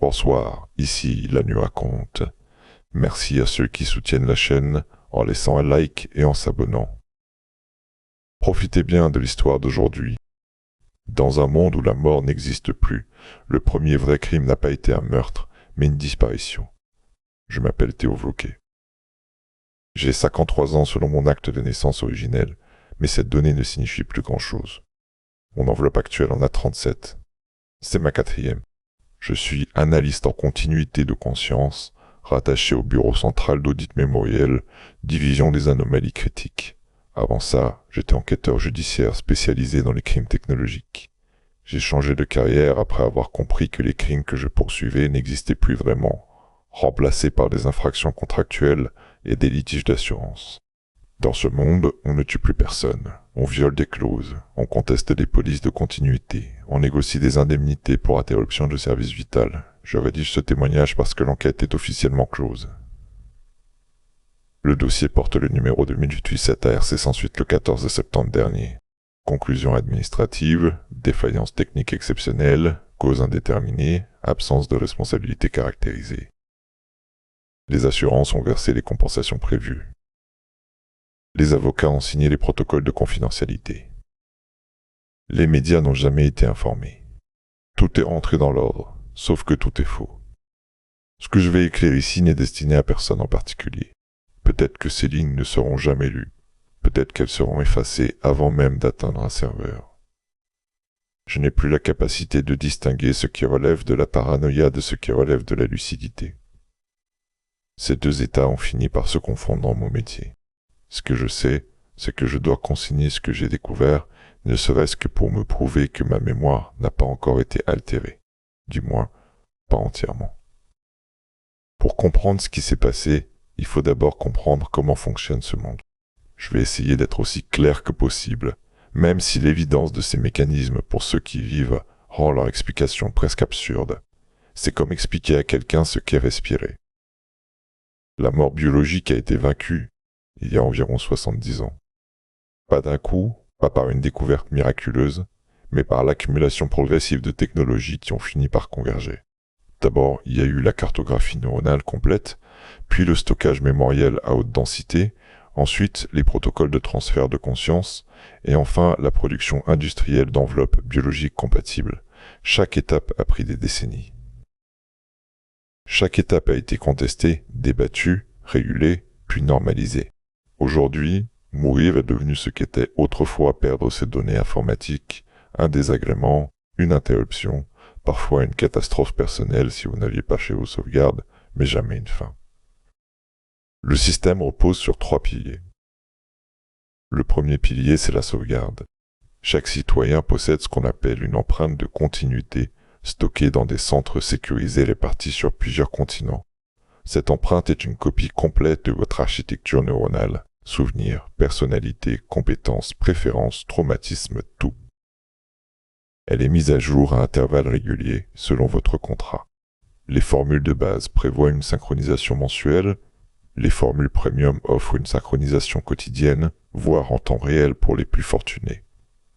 Bonsoir, ici La Nuit raconte. Merci à ceux qui soutiennent la chaîne en laissant un like et en s'abonnant. Profitez bien de l'histoire d'aujourd'hui. Dans un monde où la mort n'existe plus, le premier vrai crime n'a pas été un meurtre, mais une disparition. Je m'appelle Théo Vloquet. J'ai 53 ans selon mon acte de naissance originel, mais cette donnée ne signifie plus grand-chose. Mon enveloppe actuelle en a 37. C'est ma 4e. Je suis analyste en continuité de conscience, rattaché au bureau central d'audit mémoriel, division des anomalies critiques. Avant ça, j'étais enquêteur judiciaire spécialisé dans les crimes technologiques. J'ai changé de carrière après avoir compris que les crimes que je poursuivais n'existaient plus vraiment, remplacés par des infractions contractuelles et des litiges d'assurance. Dans ce monde, on ne tue plus personne, on viole des clauses, on conteste des polices de continuité, on négocie des indemnités pour interruption de service vital. Je rédige ce témoignage parce que l'enquête est officiellement close. Le dossier porte le numéro 2008 ARC 108 le 14 septembre dernier. Conclusion administrative, défaillance technique exceptionnelle, cause indéterminée, absence de responsabilité caractérisée. Les assurances ont versé les compensations prévues. Les avocats ont signé les protocoles de confidentialité. Les médias n'ont jamais été informés. Tout est rentré dans l'ordre, sauf que tout est faux. Ce que je vais écrire ici n'est destiné à personne en particulier. Peut-être que ces lignes ne seront jamais lues. Peut-être qu'elles seront effacées avant même d'atteindre un serveur. Je n'ai plus la capacité de distinguer ce qui relève de la paranoïa de ce qui relève de la lucidité. Ces deux états ont fini par se confondre dans mon métier. Ce que je sais, c'est que je dois consigner ce que j'ai découvert, ne serait-ce que pour me prouver que ma mémoire n'a pas encore été altérée. Du moins, pas entièrement. Pour comprendre ce qui s'est passé, il faut d'abord comprendre comment fonctionne ce monde. Je vais essayer d'être aussi clair que possible, même si l'évidence de ces mécanismes pour ceux qui vivent rend leur explication presque absurde. C'est comme expliquer à quelqu'un ce qu'est respirer. La mort biologique a été vaincue il y a environ 70 ans. Pas d'un coup, pas par une découverte miraculeuse, mais par l'accumulation progressive de technologies qui ont fini par converger. D'abord, il y a eu la cartographie neuronale complète, puis le stockage mémoriel à haute densité, ensuite les protocoles de transfert de conscience, et enfin la production industrielle d'enveloppes biologiques compatibles. Chaque étape a pris des décennies. Chaque étape a été contestée, débattue, régulée, puis normalisée. Aujourd'hui, mourir est devenu ce qu'était autrefois perdre ses données informatiques, un désagrément, une interruption, parfois une catastrophe personnelle si vous n'aviez pas chez vos sauvegardes, mais jamais une fin. Le système repose sur 3 piliers. Le premier pilier, c'est la sauvegarde. Chaque citoyen possède ce qu'on appelle une empreinte de continuité, stockée dans des centres sécurisés répartis sur plusieurs continents. Cette empreinte est une copie complète de votre architecture neuronale, souvenirs, personnalité, compétences, préférences, traumatismes, tout. Elle est mise à jour à intervalles réguliers, selon votre contrat. Les formules de base prévoient une synchronisation mensuelle, les formules premium offrent une synchronisation quotidienne, voire en temps réel pour les plus fortunés.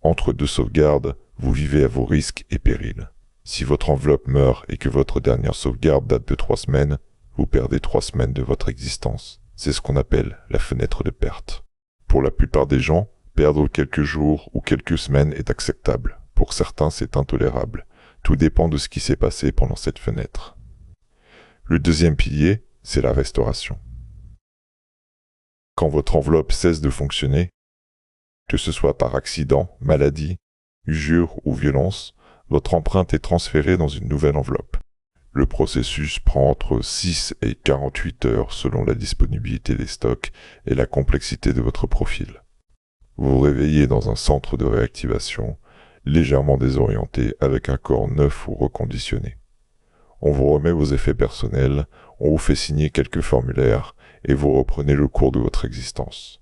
Entre deux sauvegardes, vous vivez à vos risques et périls. Si votre enveloppe meurt et que votre dernière sauvegarde date de 3 semaines, vous perdez 3 semaines de votre existence. C'est ce qu'on appelle la fenêtre de perte. Pour la plupart des gens, perdre quelques jours ou quelques semaines est acceptable. Pour certains, c'est intolérable. Tout dépend de ce qui s'est passé pendant cette fenêtre. Le deuxième pilier, c'est la restauration. Quand votre enveloppe cesse de fonctionner, que ce soit par accident, maladie, usure ou violence, votre empreinte est transférée dans une nouvelle enveloppe. Le processus prend entre 6 et 48 heures selon la disponibilité des stocks et la complexité de votre profil. Vous vous réveillez dans un centre de réactivation, légèrement désorienté avec un corps neuf ou reconditionné. On vous remet vos effets personnels, on vous fait signer quelques formulaires et vous reprenez le cours de votre existence.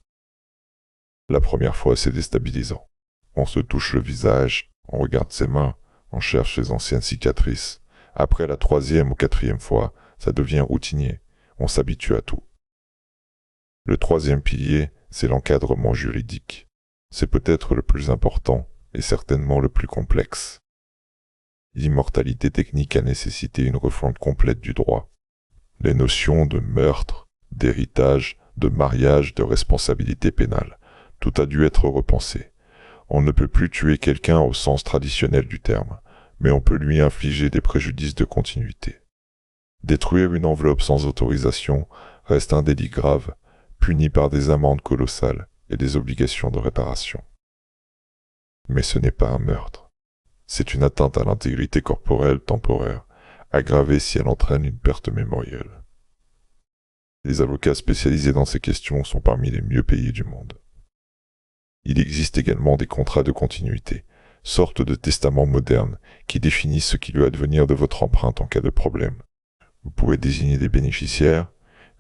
La première fois, c'est déstabilisant. On se touche le visage, on regarde ses mains, on cherche ses anciennes cicatrices. Après la 3e ou 4e fois, ça devient routinier. On s'habitue à tout. Le 3e pilier, c'est l'encadrement juridique. C'est peut-être le plus important et certainement le plus complexe. L'immortalité technique a nécessité une refonte complète du droit. Les notions de meurtre, d'héritage, de mariage, de responsabilité pénale, tout a dû être repensé. On ne peut plus tuer quelqu'un au sens traditionnel du terme, mais on peut lui infliger des préjudices de continuité. Détruire une enveloppe sans autorisation reste un délit grave, puni par des amendes colossales et des obligations de réparation. Mais ce n'est pas un meurtre. C'est une atteinte à l'intégrité corporelle temporaire, aggravée si elle entraîne une perte mémorielle. Les avocats spécialisés dans ces questions sont parmi les mieux payés du monde. Il existe également des contrats de continuité, sortes de testaments modernes qui définissent ce qui doit advenir de votre empreinte en cas de problème. Vous pouvez désigner des bénéficiaires,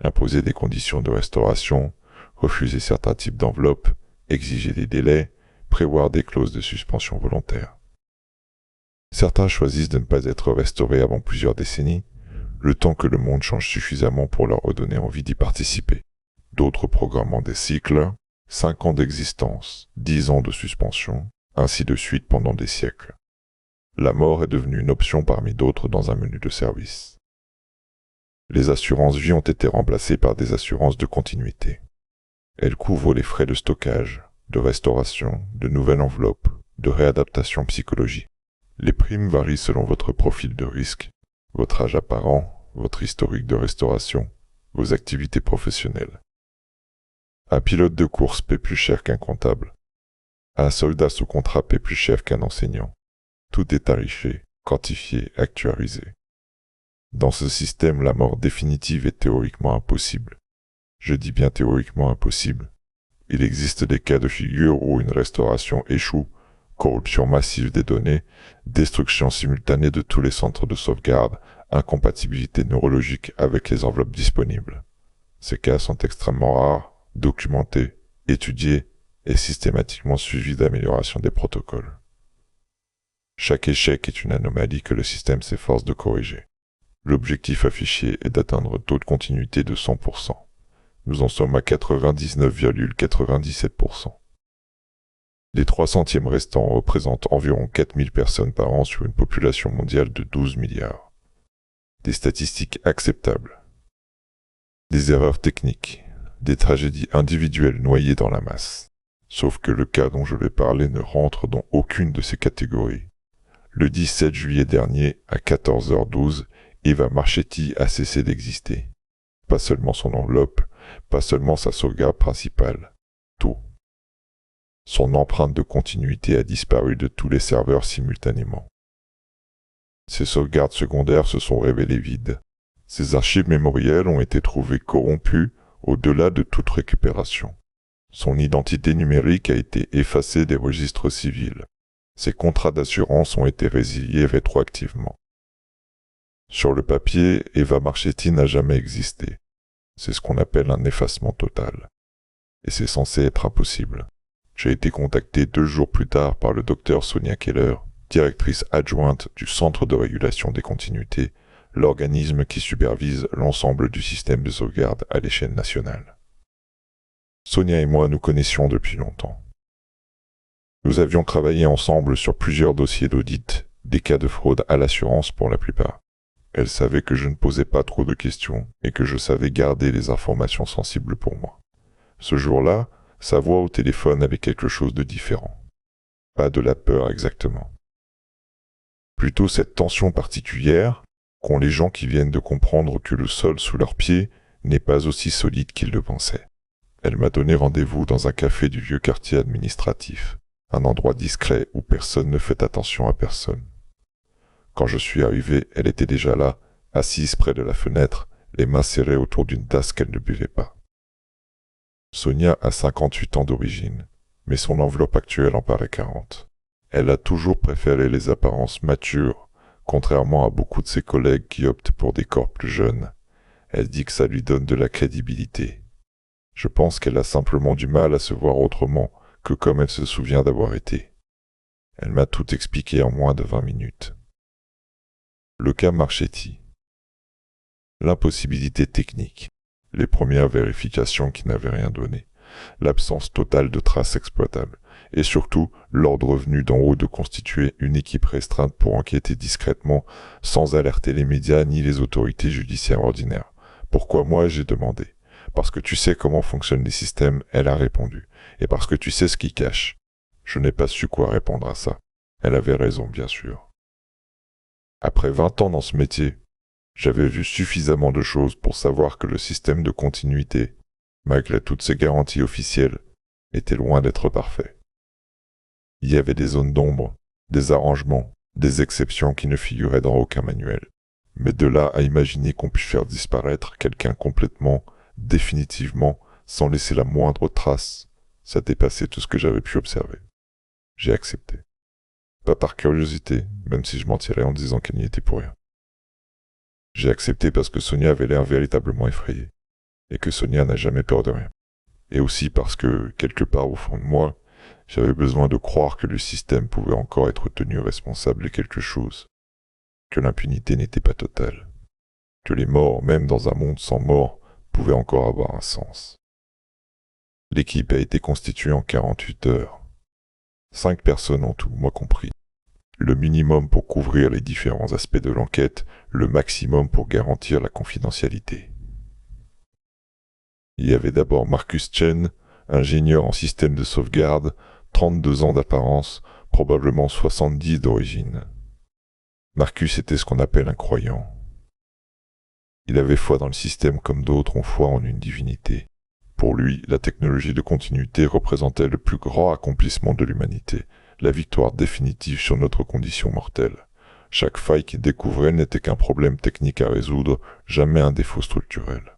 imposer des conditions de restauration, refuser certains types d'enveloppes, exiger des délais, prévoir des clauses de suspension volontaire. Certains choisissent de ne pas être restaurés avant plusieurs décennies, le temps que le monde change suffisamment pour leur redonner envie d'y participer. D'autres programmant des cycles, 5 ans d'existence, 10 ans de suspension, ainsi de suite pendant des siècles. La mort est devenue une option parmi d'autres dans un menu de service. Les assurances vie ont été remplacées par des assurances de continuité. Elles couvrent les frais de stockage, de restauration, de nouvelles enveloppes, de réadaptation psychologique. Les primes varient selon votre profil de risque, votre âge apparent, votre historique de restauration, vos activités professionnelles. Un pilote de course paie plus cher qu'un comptable. Un soldat sous contrat paie plus cher qu'un enseignant. Tout est tarifé, quantifié, actuarisé. Dans ce système, la mort définitive est théoriquement impossible. Je dis bien théoriquement impossible. Il existe des cas de figure où une restauration échoue, corruption massive des données, destruction simultanée de tous les centres de sauvegarde, incompatibilité neurologique avec les enveloppes disponibles. Ces cas sont extrêmement rares, documentés, étudiés et systématiquement suivis d'amélioration des protocoles. Chaque échec est une anomalie que le système s'efforce de corriger. L'objectif affiché est d'atteindre un taux de continuité de 100%. Nous en sommes à 99,97%. Les 3 centièmes restants représentent environ 4000 personnes par an sur une population mondiale de 12 milliards. Des statistiques acceptables. Des erreurs techniques, des tragédies individuelles noyées dans la masse. Sauf que le cas dont je vais parler ne rentre dans aucune de ces catégories. Le 17 juillet dernier, à 14h12, Eva Marchetti a cessé d'exister. Pas seulement son enveloppe, pas seulement sa sauvegarde principale, tout. Son empreinte de continuité a disparu de tous les serveurs simultanément. Ses sauvegardes secondaires se sont révélées vides. Ses archives mémorielles ont été trouvées corrompues au-delà de toute récupération. Son identité numérique a été effacée des registres civils. Ses contrats d'assurance ont été résiliés rétroactivement. Sur le papier, Eva Marchetti n'a jamais existé. C'est ce qu'on appelle un effacement total. Et c'est censé être impossible. J'ai été contacté 2 jours plus tard par le docteur Sonia Keller, directrice adjointe du Centre de régulation des continuités, l'organisme qui supervise l'ensemble du système de sauvegarde à l'échelle nationale. Sonia et moi nous connaissions depuis longtemps. Nous avions travaillé ensemble sur plusieurs dossiers d'audit, des cas de fraude à l'assurance pour la plupart. Elle savait que je ne posais pas trop de questions et que je savais garder les informations sensibles pour moi. Ce jour-là, sa voix au téléphone avait quelque chose de différent. Pas de la peur exactement. Plutôt cette tension particulière qu'ont les gens qui viennent de comprendre que le sol sous leurs pieds n'est pas aussi solide qu'ils le pensaient. Elle m'a donné rendez-vous dans un café du vieux quartier administratif, un endroit discret où personne ne fait attention à personne. Quand je suis arrivé, elle était déjà là, assise près de la fenêtre, les mains serrées autour d'une tasse qu'elle ne buvait pas. Sonia a 58 ans d'origine, mais son enveloppe actuelle en paraît 40. Elle a toujours préféré les apparences matures, contrairement à beaucoup de ses collègues qui optent pour des corps plus jeunes. Elle dit que ça lui donne de la crédibilité. Je pense qu'elle a simplement du mal à se voir autrement que comme elle se souvient d'avoir été. Elle m'a tout expliqué en moins de 20 minutes. Le cas Marchetti. L'impossibilité technique. Les premières vérifications qui n'avaient rien donné. L'absence totale de traces exploitables. et surtout l'ordre venu d'en haut de constituer une équipe restreinte pour enquêter discrètement sans alerter les médias ni les autorités judiciaires ordinaires. Pourquoi moi, j'ai demandé. Parce que tu sais comment fonctionnent les systèmes, elle a répondu. Et parce que tu sais ce qu'ils cachent. Je n'ai pas su quoi répondre à ça. Elle avait raison, bien sûr. Après 20 ans dans ce métier, j'avais vu suffisamment de choses pour savoir que le système de continuité, malgré toutes ces garanties officielles, était loin d'être parfait. Il y avait des zones d'ombre, des arrangements, des exceptions qui ne figuraient dans aucun manuel. Mais de là à imaginer qu'on puisse faire disparaître quelqu'un complètement, définitivement, sans laisser la moindre trace, ça dépassait tout ce que j'avais pu observer. J'ai accepté. Pas par curiosité, même si je mentirais en disant qu'elle n'y était pour rien. J'ai accepté parce que Sonia avait l'air véritablement effrayée, et que Sonia n'a jamais peur de rien. Et aussi parce que, quelque part au fond de moi, j'avais besoin de croire que le système pouvait encore être tenu responsable de quelque chose, que l'impunité n'était pas totale, que les morts, même dans un monde sans mort, pouvaient encore avoir un sens. L'équipe a été constituée en 48 heures. 5 personnes en tout, moi compris. Le minimum pour couvrir les différents aspects de l'enquête, le maximum pour garantir la confidentialité. Il y avait d'abord Marcus Chen, ingénieur en système de sauvegarde, 32 ans d'apparence, probablement 70 d'origine. Marcus était ce qu'on appelle un croyant. Il avait foi dans le système comme d'autres ont foi en une divinité. Pour lui, la technologie de continuité représentait le plus grand accomplissement de l'humanité, la victoire définitive sur notre condition mortelle. Chaque faille qu'il découvrait n'était qu'un problème technique à résoudre, jamais un défaut structurel.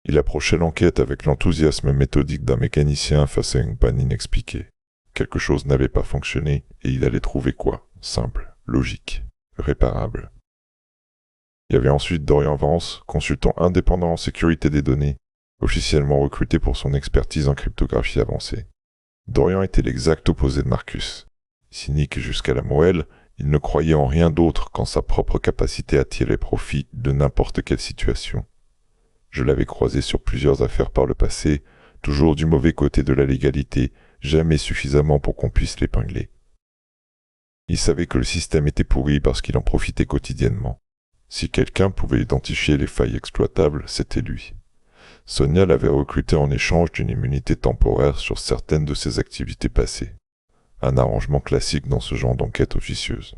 Il approchait l'enquête avec l'enthousiasme méthodique d'un mécanicien face à une panne inexpliquée. Quelque chose n'avait pas fonctionné, et il allait trouver quoi? Simple, logique, réparable. Il y avait ensuite Dorian Vance, consultant indépendant en sécurité des données, officiellement recruté pour son expertise en cryptographie avancée. Dorian était l'exact opposé de Marcus. Cynique jusqu'à la moelle, il ne croyait en rien d'autre qu'en sa propre capacité à tirer profit de n'importe quelle situation. Je l'avais croisé sur plusieurs affaires par le passé, toujours du mauvais côté de la légalité, jamais suffisamment pour qu'on puisse l'épingler. Il savait que le système était pourri parce qu'il en profitait quotidiennement. Si quelqu'un pouvait identifier les failles exploitables, c'était lui. Sonia l'avait recruté en échange d'une immunité temporaire sur certaines de ses activités passées. Un arrangement classique dans ce genre d'enquête officieuse.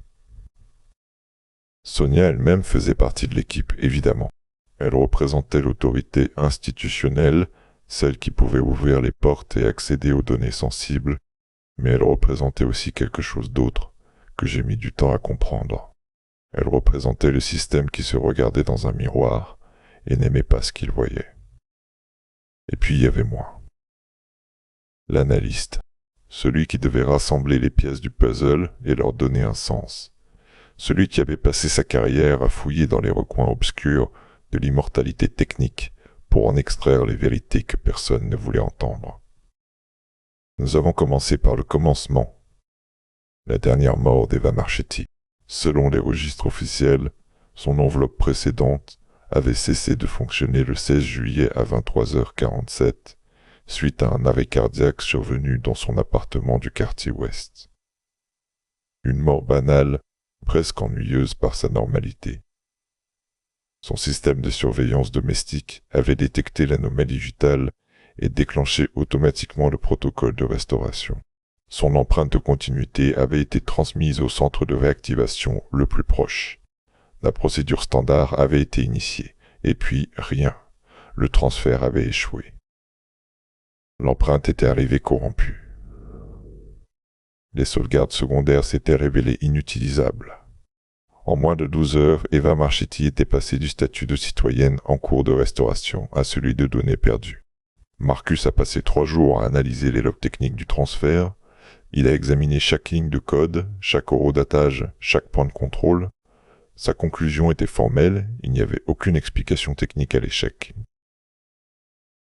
Sonia elle-même faisait partie de l'équipe, évidemment. Elle représentait l'autorité institutionnelle, celle qui pouvait ouvrir les portes et accéder aux données sensibles, mais elle représentait aussi quelque chose d'autre, que j'ai mis du temps à comprendre. Elle représentait le système qui se regardait dans un miroir et n'aimait pas ce qu'il voyait. Et puis il y avait moi. L'analyste, celui qui devait rassembler les pièces du puzzle et leur donner un sens. Celui qui avait passé sa carrière à fouiller dans les recoins obscurs de l'immortalité technique pour en extraire les vérités que personne ne voulait entendre. Nous avons commencé par le commencement, la dernière mort d'Eva Marchetti. Selon les registres officiels, son enveloppe précédente avait cessé de fonctionner le 16 juillet à 23h47, suite à un arrêt cardiaque survenu dans son appartement du quartier ouest. Une mort banale, presque ennuyeuse par sa normalité. Son système de surveillance domestique avait détecté l'anomalie vitale et déclenché automatiquement le protocole de restauration. Son empreinte de continuité avait été transmise au centre de réactivation le plus proche. La procédure standard avait été initiée, et puis rien. Le transfert avait échoué. L'empreinte était arrivée corrompue. Les sauvegardes secondaires s'étaient révélées inutilisables. En moins de 12 heures, Eva Marchetti était passée du statut de citoyenne en cours de restauration à celui de données perdues. Marcus a passé 3 jours à analyser les logs techniques du transfert. Il a examiné chaque ligne de code, chaque horodatage, chaque point de contrôle. Sa conclusion était formelle, il n'y avait aucune explication technique à l'échec.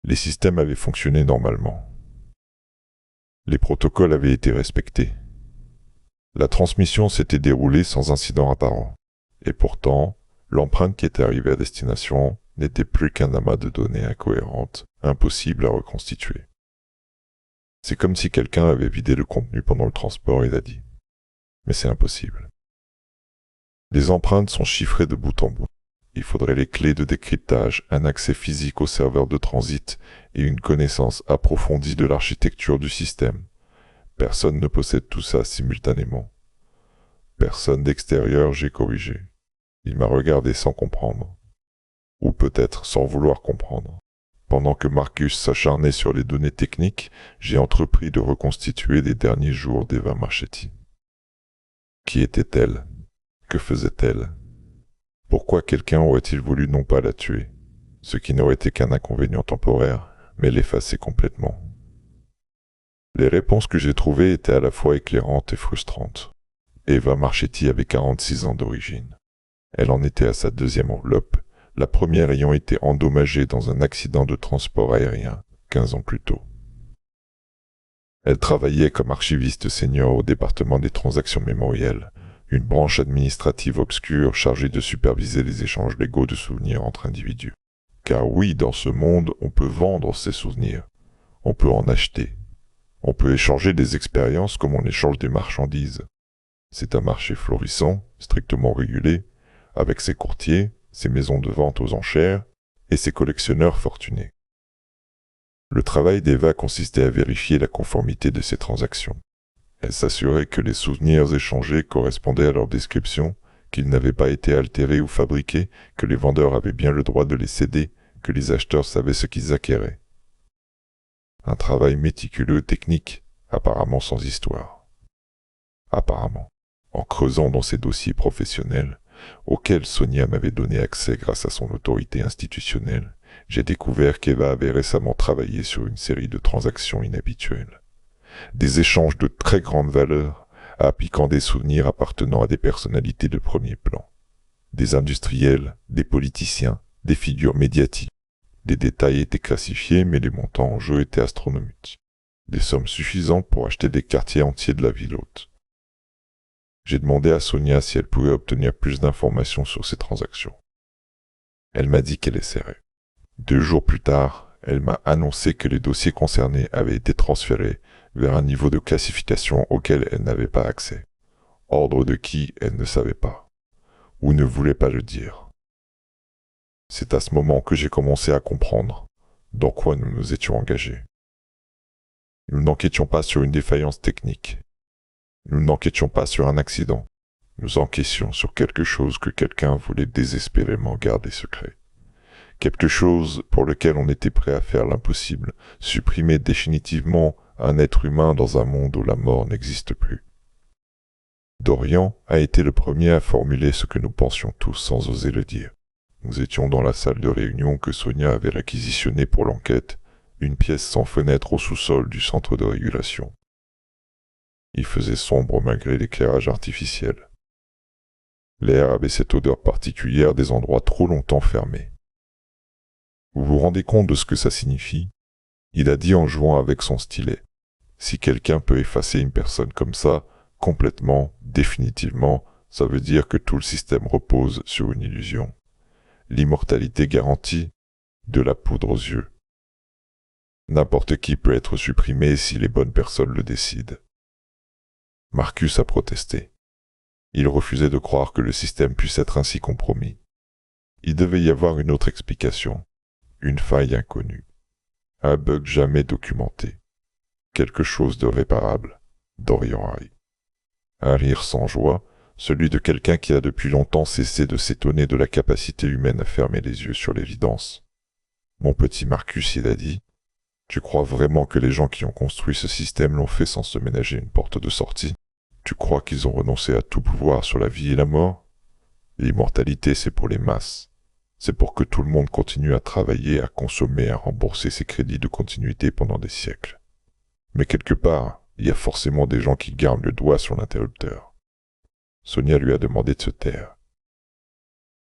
Les systèmes avaient fonctionné normalement. Les protocoles avaient été respectés. La transmission s'était déroulée sans incident apparent. Et pourtant, l'empreinte qui était arrivée à destination n'était plus qu'un amas de données incohérentes, impossibles à reconstituer. C'est comme si quelqu'un avait vidé le contenu pendant le transport et l'a dit. Mais c'est impossible. Les empreintes sont chiffrées de bout en bout. Il faudrait les clés de décryptage, un accès physique au serveur de transit et une connaissance approfondie de l'architecture du système. Personne ne possède tout ça simultanément. Personne d'extérieur, j'ai corrigé. Il m'a regardé sans comprendre. Ou peut-être sans vouloir comprendre. Pendant que Marcus s'acharnait sur les données techniques, j'ai entrepris de reconstituer les derniers jours d'Eva Marchetti. Qui était-elle? Que faisait-elle? Pourquoi quelqu'un aurait-il voulu non pas la tuer, ce qui n'aurait été qu'un inconvénient temporaire, mais l'effacer complètement? Les réponses que j'ai trouvées étaient à la fois éclairantes et frustrantes. Eva Marchetti avait 46 ans d'origine. Elle en était à sa deuxième enveloppe, la première ayant été endommagée dans un accident de transport aérien 15 ans plus tôt. Elle travaillait comme archiviste senior au département des transactions mémorielles, une branche administrative obscure chargée de superviser les échanges légaux de souvenirs entre individus. Car oui, dans ce monde, on peut vendre ses souvenirs, on peut en acheter, on peut échanger des expériences comme on échange des marchandises. C'est un marché florissant, strictement régulé, avec ses courtiers, ses maisons de vente aux enchères et ses collectionneurs fortunés. Le travail d'Eva consistait à vérifier la conformité de ces transactions. Elle s'assurait que les souvenirs échangés correspondaient à leur description, qu'ils n'avaient pas été altérés ou fabriqués, que les vendeurs avaient bien le droit de les céder, que les acheteurs savaient ce qu'ils acquéraient. Un travail méticuleux, technique, apparemment sans histoire. Apparemment, en creusant dans ses dossiers professionnels, auxquels Sonia m'avait donné accès grâce à son autorité institutionnelle, j'ai découvert qu'Eva avait récemment travaillé sur une série de transactions inhabituelles. Des échanges de très grande valeur, appliquant des souvenirs appartenant à des personnalités de premier plan. Des industriels, des politiciens, des figures médiatiques. Des détails étaient classifiés, mais les montants en jeu étaient astronomiques. Des sommes suffisantes pour acheter des quartiers entiers de la ville hôte. J'ai demandé à Sonia si elle pouvait obtenir plus d'informations sur ces transactions. Elle m'a dit qu'elle essaierait. 2 jours plus tard, elle m'a annoncé que les dossiers concernés avaient été transférés vers un niveau de classification auquel elle n'avait pas accès. Ordre de qui, elle ne savait pas, ou ne voulait pas le dire. C'est à ce moment que j'ai commencé à comprendre dans quoi nous nous étions engagés. Nous n'enquêtions pas sur une défaillance technique. Nous n'enquêtions pas sur un accident. Nous enquêtions sur quelque chose que quelqu'un voulait désespérément garder secret. Quelque chose pour lequel on était prêt à faire l'impossible, supprimer définitivement un être humain dans un monde où la mort n'existe plus. Dorian a été le premier à formuler ce que nous pensions tous sans oser le dire. Nous étions dans la salle de réunion que Sonia avait réquisitionnée pour l'enquête, une pièce sans fenêtre au sous-sol du centre de régulation. Il faisait sombre malgré l'éclairage artificiel. L'air avait cette odeur particulière des endroits trop longtemps fermés. Vous vous rendez compte de ce que ça signifie? Il a dit en jouant avec son stylet. Si quelqu'un peut effacer une personne comme ça, complètement, définitivement, ça veut dire que tout le système repose sur une illusion. L'immortalité garantie, de la poudre aux yeux. N'importe qui peut être supprimé si les bonnes personnes le décident. Marcus a protesté. Il refusait de croire que le système puisse être ainsi compromis. Il devait y avoir une autre explication, une faille inconnue, un bug jamais documenté, quelque chose de réparable. Dorian a ri. Un rire sans joie, celui de quelqu'un qui a depuis longtemps cessé de s'étonner de la capacité humaine à fermer les yeux sur l'évidence. Mon petit Marcus, il a dit, tu crois vraiment que les gens qui ont construit ce système l'ont fait sans se ménager une porte de sortie? Tu crois qu'ils ont renoncé à tout pouvoir sur la vie et la mort? L'immortalité, c'est pour les masses. C'est pour que tout le monde continue à travailler, à consommer, à rembourser ses crédits de continuité pendant des siècles. Mais quelque part, il y a forcément des gens qui gardent le doigt sur l'interrupteur. Sonia lui a demandé de se taire.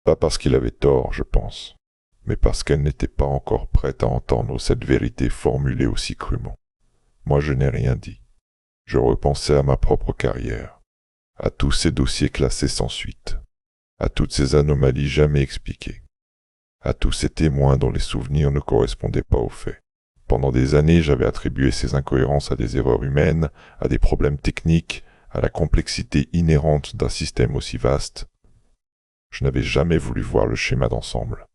Pas parce qu'il avait tort, je pense, mais parce qu'elle n'était pas encore prête à entendre cette vérité formulée aussi crûment. Moi, je n'ai rien dit. Je repensais à ma propre carrière, à tous ces dossiers classés sans suite, à toutes ces anomalies jamais expliquées, à tous ces témoins dont les souvenirs ne correspondaient pas aux faits. Pendant des années, j'avais attribué ces incohérences à des erreurs humaines, à des problèmes techniques, à la complexité inhérente d'un système aussi vaste. Je n'avais jamais voulu voir le schéma d'ensemble.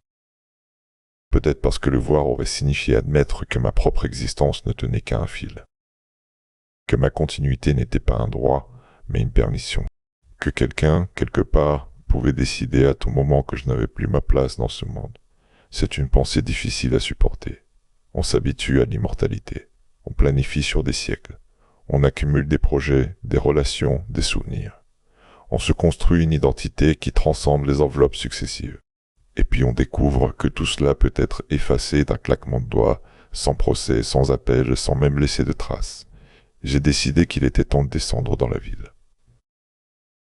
Peut-être parce que le voir aurait signifié admettre que ma propre existence ne tenait qu'à un fil. Que ma continuité n'était pas un droit, mais une permission. Que quelqu'un, quelque part, pouvait décider à tout moment que je n'avais plus ma place dans ce monde. C'est une pensée difficile à supporter. On s'habitue à l'immortalité. On planifie sur des siècles. On accumule des projets, des relations, des souvenirs. On se construit une identité qui transcende les enveloppes successives. Et puis on découvre que tout cela peut être effacé d'un claquement de doigts, sans procès, sans appel, sans même laisser de traces. J'ai décidé qu'il était temps de descendre dans la ville.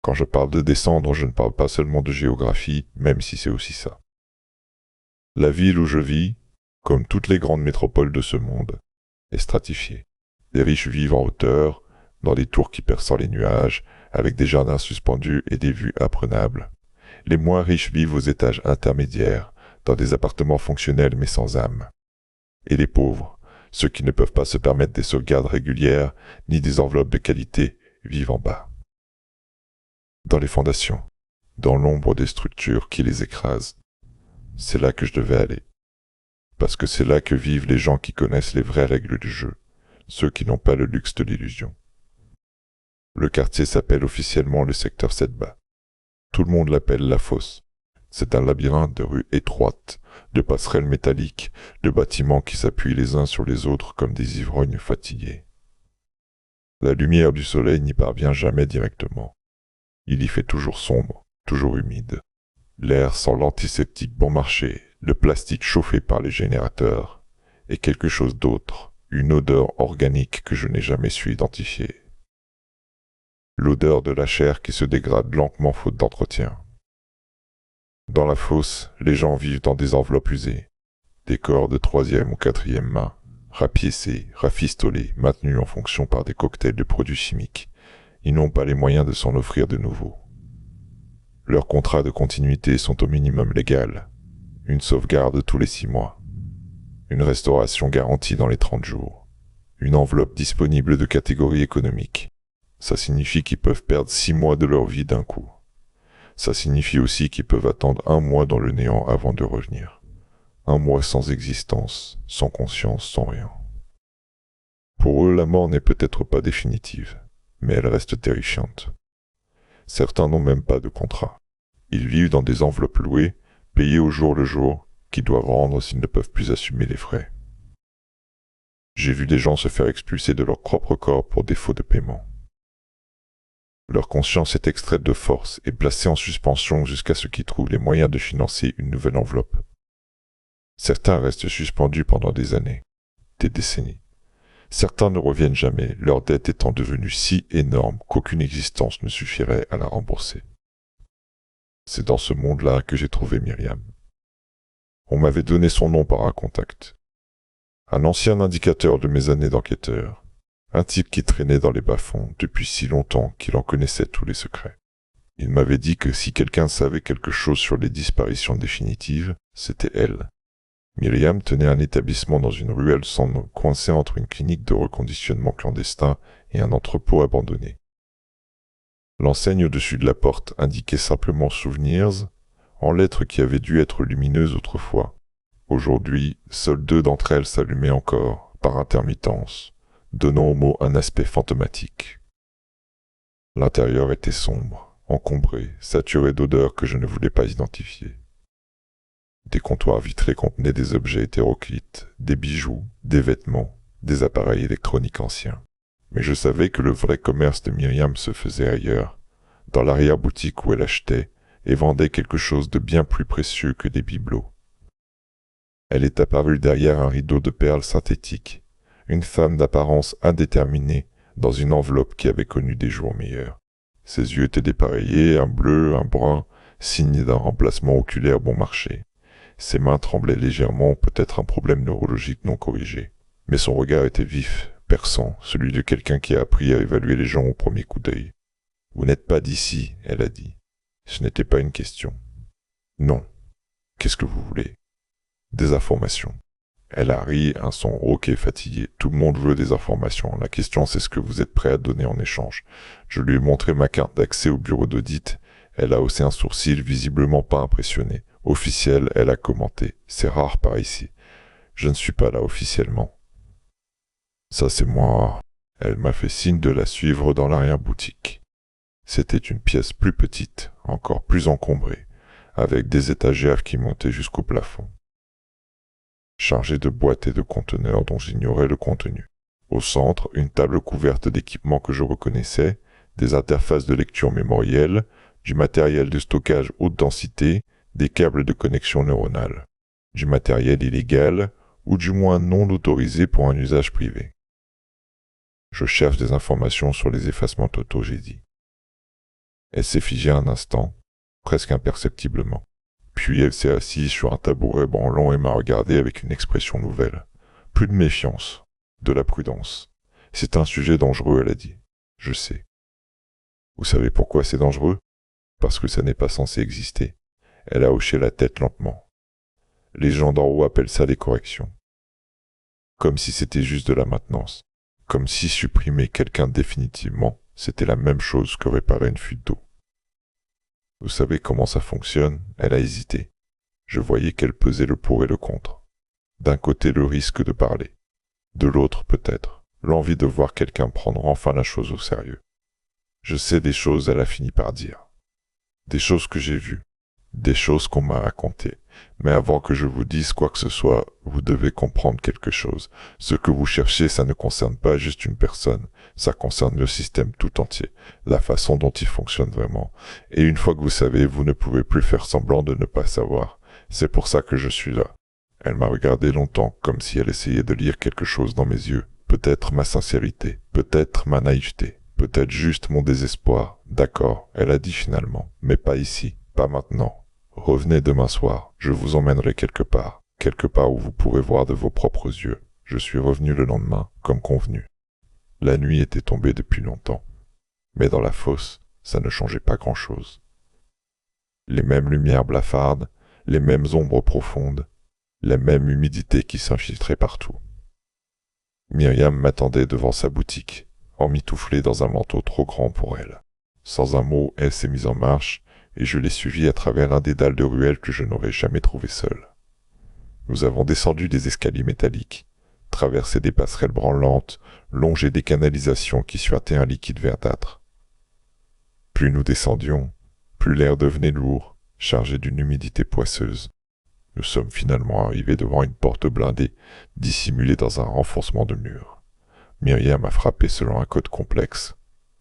Quand je parle de descendre, je ne parle pas seulement de géographie, même si c'est aussi ça. La ville où je vis, comme toutes les grandes métropoles de ce monde, est stratifiée. Les riches vivent en hauteur, dans des tours qui percent les nuages, avec des jardins suspendus et des vues imprenables. Les moins riches vivent aux étages intermédiaires, dans des appartements fonctionnels mais sans âme. Et les pauvres, ceux qui ne peuvent pas se permettre des sauvegardes régulières, ni des enveloppes de qualité, vivent en bas. Dans les fondations, dans l'ombre des structures qui les écrasent. C'est là que je devais aller. Parce que c'est là que vivent les gens qui connaissent les vraies règles du jeu, ceux qui n'ont pas le luxe de l'illusion. Le quartier s'appelle officiellement le secteur 7-bas. Tout le monde l'appelle la fosse. C'est un labyrinthe de rues étroites, de passerelles métalliques, de bâtiments qui s'appuient les uns sur les autres comme des ivrognes fatigués. La lumière du soleil n'y parvient jamais directement. Il y fait toujours sombre, toujours humide. L'air sent l'antiseptique bon marché, le plastique chauffé par les générateurs, et quelque chose d'autre, une odeur organique que je n'ai jamais su identifier. L'odeur de la chair qui se dégrade lentement faute d'entretien. Dans la fosse, les gens vivent dans des enveloppes usées, des corps de 3e ou 4e main, rapiécés, rafistolés, maintenus en fonction par des cocktails de produits chimiques. Ils n'ont pas les moyens de s'en offrir de nouveaux. Leurs contrats de continuité sont au minimum légal. Une sauvegarde tous les 6 mois. Une restauration garantie dans les 30 jours. Une enveloppe disponible de catégorie économique. Ça signifie qu'ils peuvent perdre 6 mois de leur vie d'un coup. Ça signifie aussi qu'ils peuvent attendre 1 mois dans le néant avant de revenir. 1 mois sans existence, sans conscience, sans rien. Pour eux, la mort n'est peut-être pas définitive, mais elle reste terrifiante. Certains n'ont même pas de contrat. Ils vivent dans des enveloppes louées, payées au jour le jour, qu'ils doivent rendre s'ils ne peuvent plus assumer les frais. J'ai vu des gens se faire expulser de leur propre corps pour défaut de paiement. Leur conscience est extraite de force et placée en suspension jusqu'à ce qu'ils trouvent les moyens de financer une nouvelle enveloppe. Certains restent suspendus pendant des années, des décennies. Certains ne reviennent jamais, leur dette étant devenue si énorme qu'aucune existence ne suffirait à la rembourser. C'est dans ce monde-là que j'ai trouvé Myriam. On m'avait donné son nom par un contact. Un ancien indicateur de mes années d'enquêteur. Un type qui traînait dans les bas-fonds depuis si longtemps qu'il en connaissait tous les secrets. Il m'avait dit que si quelqu'un savait quelque chose sur les disparitions définitives, c'était elle. Myriam tenait un établissement dans une ruelle sans nom, coincé entre une clinique de reconditionnement clandestin et un entrepôt abandonné. L'enseigne au-dessus de la porte indiquait simplement Souvenirs, en lettres qui avaient dû être lumineuses autrefois. Aujourd'hui, seules 2 d'entre elles s'allumaient encore, par intermittence, donnant au mot un aspect fantomatique. L'intérieur était sombre, encombré, saturé d'odeurs que je ne voulais pas identifier. Des comptoirs vitrés contenaient des objets hétéroclites, des bijoux, des vêtements, des appareils électroniques anciens. Mais je savais que le vrai commerce de Myriam se faisait ailleurs, dans l'arrière-boutique où elle achetait et vendait quelque chose de bien plus précieux que des bibelots. Elle est apparue derrière un rideau de perles synthétiques, une femme d'apparence indéterminée dans une enveloppe qui avait connu des jours meilleurs. Ses yeux étaient dépareillés, un bleu, un brun, signe d'un remplacement oculaire bon marché. Ses mains tremblaient légèrement, peut-être un problème neurologique non corrigé. Mais son regard était vif, perçant, celui de quelqu'un qui a appris à évaluer les gens au premier coup d'œil. « Vous n'êtes pas d'ici, » elle a dit. Ce n'était pas une question. « Non. Qu'est-ce que vous voulez ?» « Des informations. » Elle a ri, un son rauque et fatigué. Tout le monde veut des informations. La question, c'est ce que vous êtes prêt à donner en échange. Je lui ai montré ma carte d'accès au bureau d'audit. Elle a haussé un sourcil, visiblement pas impressionnée. Officiel, elle a commenté. C'est rare par ici. Je ne suis pas là officiellement. Ça, c'est moi. Elle m'a fait signe de la suivre dans l'arrière-boutique. C'était une pièce plus petite, encore plus encombrée, avec des étagères qui montaient jusqu'au plafond, chargées de boîtes et de conteneurs dont j'ignorais le contenu. Au centre, une table couverte d'équipements que je reconnaissais, des interfaces de lecture mémorielle, du matériel de stockage haute densité, des câbles de connexion neuronale, du matériel illégal, ou du moins non autorisé pour un usage privé. Je cherche des informations sur les effacements totaux, j'ai dit. Elle s'est figée un instant, presque imperceptiblement. Puis elle s'est assise sur un tabouret branlant et m'a regardé avec une expression nouvelle. Plus de méfiance, de la prudence. C'est un sujet dangereux, elle a dit. Je sais. Vous savez pourquoi c'est dangereux? Parce que ça n'est pas censé exister. Elle a hoché la tête lentement. Les gens d'en haut appellent ça des corrections. Comme si c'était juste de la maintenance. Comme si supprimer quelqu'un définitivement, c'était la même chose que réparer une fuite d'eau. Vous savez comment ça fonctionne? Elle a hésité. Je voyais qu'elle pesait le pour et le contre. D'un côté, le risque de parler. De l'autre, peut-être, l'envie de voir quelqu'un prendre enfin la chose au sérieux. Je sais des choses, elle a fini par dire. Des choses que j'ai vues. Des choses qu'on m'a racontées. Mais avant que je vous dise quoi que ce soit, vous devez comprendre quelque chose. Ce que vous cherchez, ça ne concerne pas juste une personne. Ça concerne le système tout entier. La façon dont il fonctionne vraiment. Et une fois que vous savez, vous ne pouvez plus faire semblant de ne pas savoir. C'est pour ça que je suis là. Elle m'a regardé longtemps, comme si elle essayait de lire quelque chose dans mes yeux. Peut-être ma sincérité. Peut-être ma naïveté. Peut-être juste mon désespoir. D'accord, elle a dit finalement. Mais pas ici. Pas maintenant. Revenez demain soir, je vous emmènerai quelque part où vous pourrez voir de vos propres yeux. Je suis revenu le lendemain, comme convenu. La nuit était tombée depuis longtemps. Mais dans la fosse, ça ne changeait pas grand-chose. Les mêmes lumières blafardes, les mêmes ombres profondes, la même humidité qui s'infiltrait partout. Myriam m'attendait devant sa boutique, emmitouflée dans un manteau trop grand pour elle. Sans un mot, elle s'est mise en marche, et je l'ai suivi à travers l'un des dalles de ruelles que je n'aurais jamais trouvé seul. Nous avons descendu des escaliers métalliques, traversé des passerelles branlantes, longé des canalisations qui suintaient un liquide verdâtre. Plus nous descendions, plus l'air devenait lourd, chargé d'une humidité poisseuse. Nous sommes finalement arrivés devant une porte blindée, dissimulée dans un renfoncement de mur. Myriam a frappé selon un code complexe.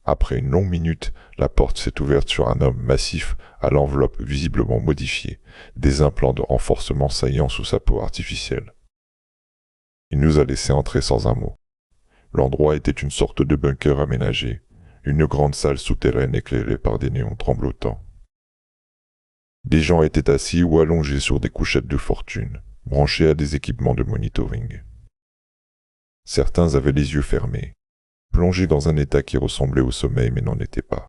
Après une longue minute, la porte s'est ouverte sur un homme massif à l'enveloppe visiblement modifiée, des implants de renforcement saillant sous sa peau artificielle. Il nous a laissé entrer sans un mot. L'endroit était une sorte de bunker aménagé, une grande salle souterraine éclairée par des néons tremblotants. Des gens étaient assis ou allongés sur des couchettes de fortune, branchés à des équipements de monitoring. Certains avaient les yeux fermés, plongés dans un état qui ressemblait au sommeil mais n'en était pas.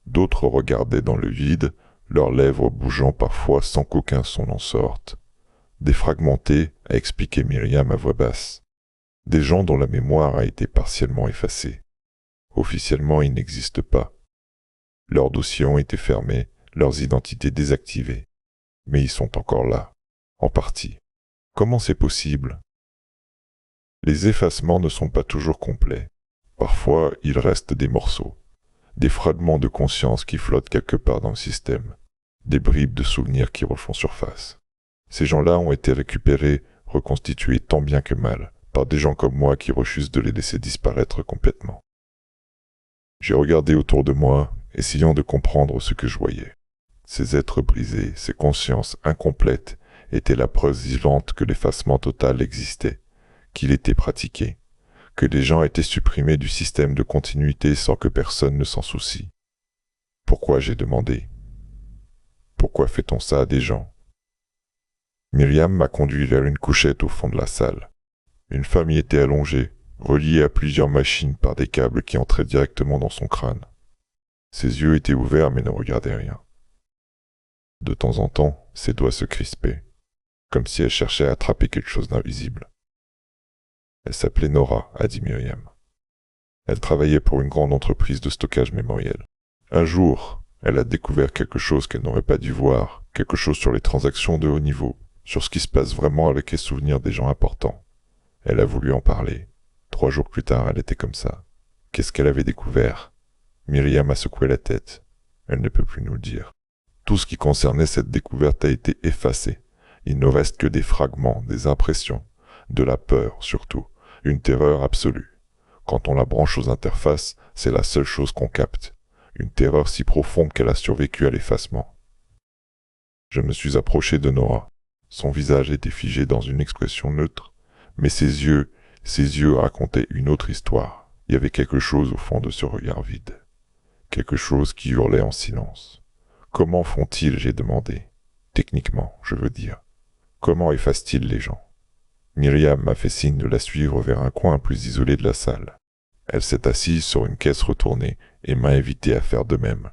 D'autres regardaient dans le vide, leurs lèvres bougeant parfois sans qu'aucun son en sorte. Défragmentés, a expliqué Myriam à voix basse. Des gens dont la mémoire a été partiellement effacée. Officiellement, ils n'existent pas. Leurs dossiers ont été fermés, leurs identités désactivées. Mais ils sont encore là, en partie. Comment c'est possible? Les effacements ne sont pas toujours complets. Parfois, il reste des morceaux, des fragments de conscience qui flottent quelque part dans le système, des bribes de souvenirs qui refont surface. Ces gens-là ont été récupérés, reconstitués tant bien que mal, par des gens comme moi qui refusent de les laisser disparaître complètement. J'ai regardé autour de moi, essayant de comprendre ce que je voyais. Ces êtres brisés, ces consciences incomplètes, étaient la preuve vivante que l'effacement total existait, qu'il était pratiqué, que les gens étaient supprimés du système de continuité sans que personne ne s'en soucie. Pourquoi, j'ai demandé. Pourquoi fait-on ça à des gens? Myriam m'a conduit vers une couchette au fond de la salle. Une femme y était allongée, reliée à plusieurs machines par des câbles qui entraient directement dans son crâne. Ses yeux étaient ouverts mais ne regardaient rien. De temps en temps, ses doigts se crispaient, comme si elle cherchait à attraper quelque chose d'invisible. Elle s'appelait Nora, a dit Myriam. Elle travaillait pour une grande entreprise de stockage mémoriel. Un jour, elle a découvert quelque chose qu'elle n'aurait pas dû voir, quelque chose sur les transactions de haut niveau, sur ce qui se passe vraiment avec les souvenirs des gens importants. Elle a voulu en parler. 3 jours plus tard, elle était comme ça. Qu'est-ce qu'elle avait découvert? Myriam a secoué la tête. Elle ne peut plus nous le dire. Tout ce qui concernait cette découverte a été effacé. Il ne reste que des fragments, des impressions, de la peur surtout, une terreur absolue. Quand on la branche aux interfaces, c'est la seule chose qu'on capte. Une terreur si profonde qu'elle a survécu à l'effacement. Je me suis approché de Nora. Son visage était figé dans une expression neutre, mais ses yeux racontaient une autre histoire. Il y avait quelque chose au fond de ce regard vide. Quelque chose qui hurlait en silence. Comment font-ils, j'ai demandé. Techniquement, je veux dire. Comment effacent-ils les gens? Myriam m'a fait signe de la suivre vers un coin plus isolé de la salle. Elle s'est assise sur une caisse retournée et m'a invité à faire de même.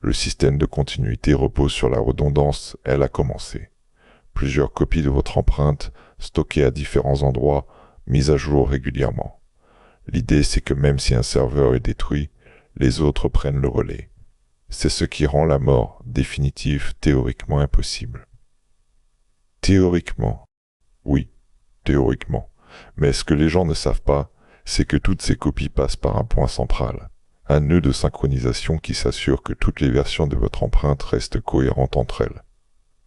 Le système de continuité repose sur la redondance, elle a commencé. Plusieurs copies de votre empreinte, stockées à différents endroits, mises à jour régulièrement. L'idée, c'est que même si un serveur est détruit, les autres prennent le relais. C'est ce qui rend la mort définitive théoriquement impossible. Théoriquement. Oui, théoriquement. Mais ce que les gens ne savent pas, c'est que toutes ces copies passent par un point central, un nœud de synchronisation qui s'assure que toutes les versions de votre empreinte restent cohérentes entre elles.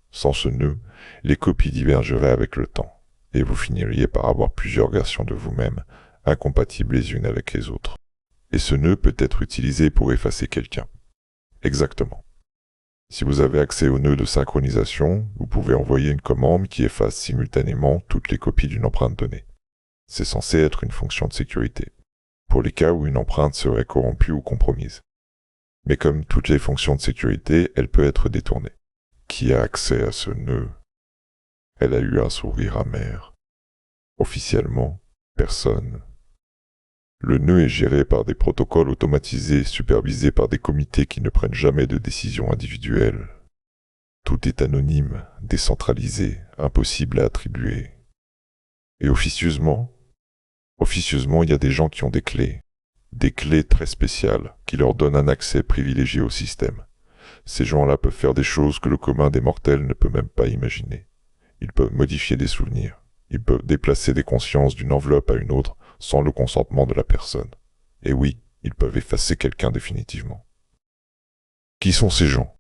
Sans ce nœud, les copies divergeraient avec le temps, et vous finiriez par avoir plusieurs versions de vous-même, incompatibles les unes avec les autres. Et ce nœud peut être utilisé pour effacer quelqu'un. Exactement. Si vous avez accès au nœud de synchronisation, vous pouvez envoyer une commande qui efface simultanément toutes les copies d'une empreinte donnée. C'est censé être une fonction de sécurité, pour les cas où une empreinte serait corrompue ou compromise. Mais comme toutes les fonctions de sécurité, elle peut être détournée. Qui a accès à ce nœud? Elle a eu un sourire amer. Officiellement, personne. Le nœud est géré par des protocoles automatisés, supervisés par des comités qui ne prennent jamais de décisions individuelles. Tout est anonyme, décentralisé, impossible à attribuer. Et officieusement, il y a des gens qui ont des clés très spéciales, qui leur donnent un accès privilégié au système. Ces gens-là peuvent faire des choses que le commun des mortels ne peut même pas imaginer. Ils peuvent modifier des souvenirs, ils peuvent déplacer des consciences d'une enveloppe à une autre sans le consentement de la personne. Et oui, ils peuvent effacer quelqu'un définitivement. Qui sont ces gens?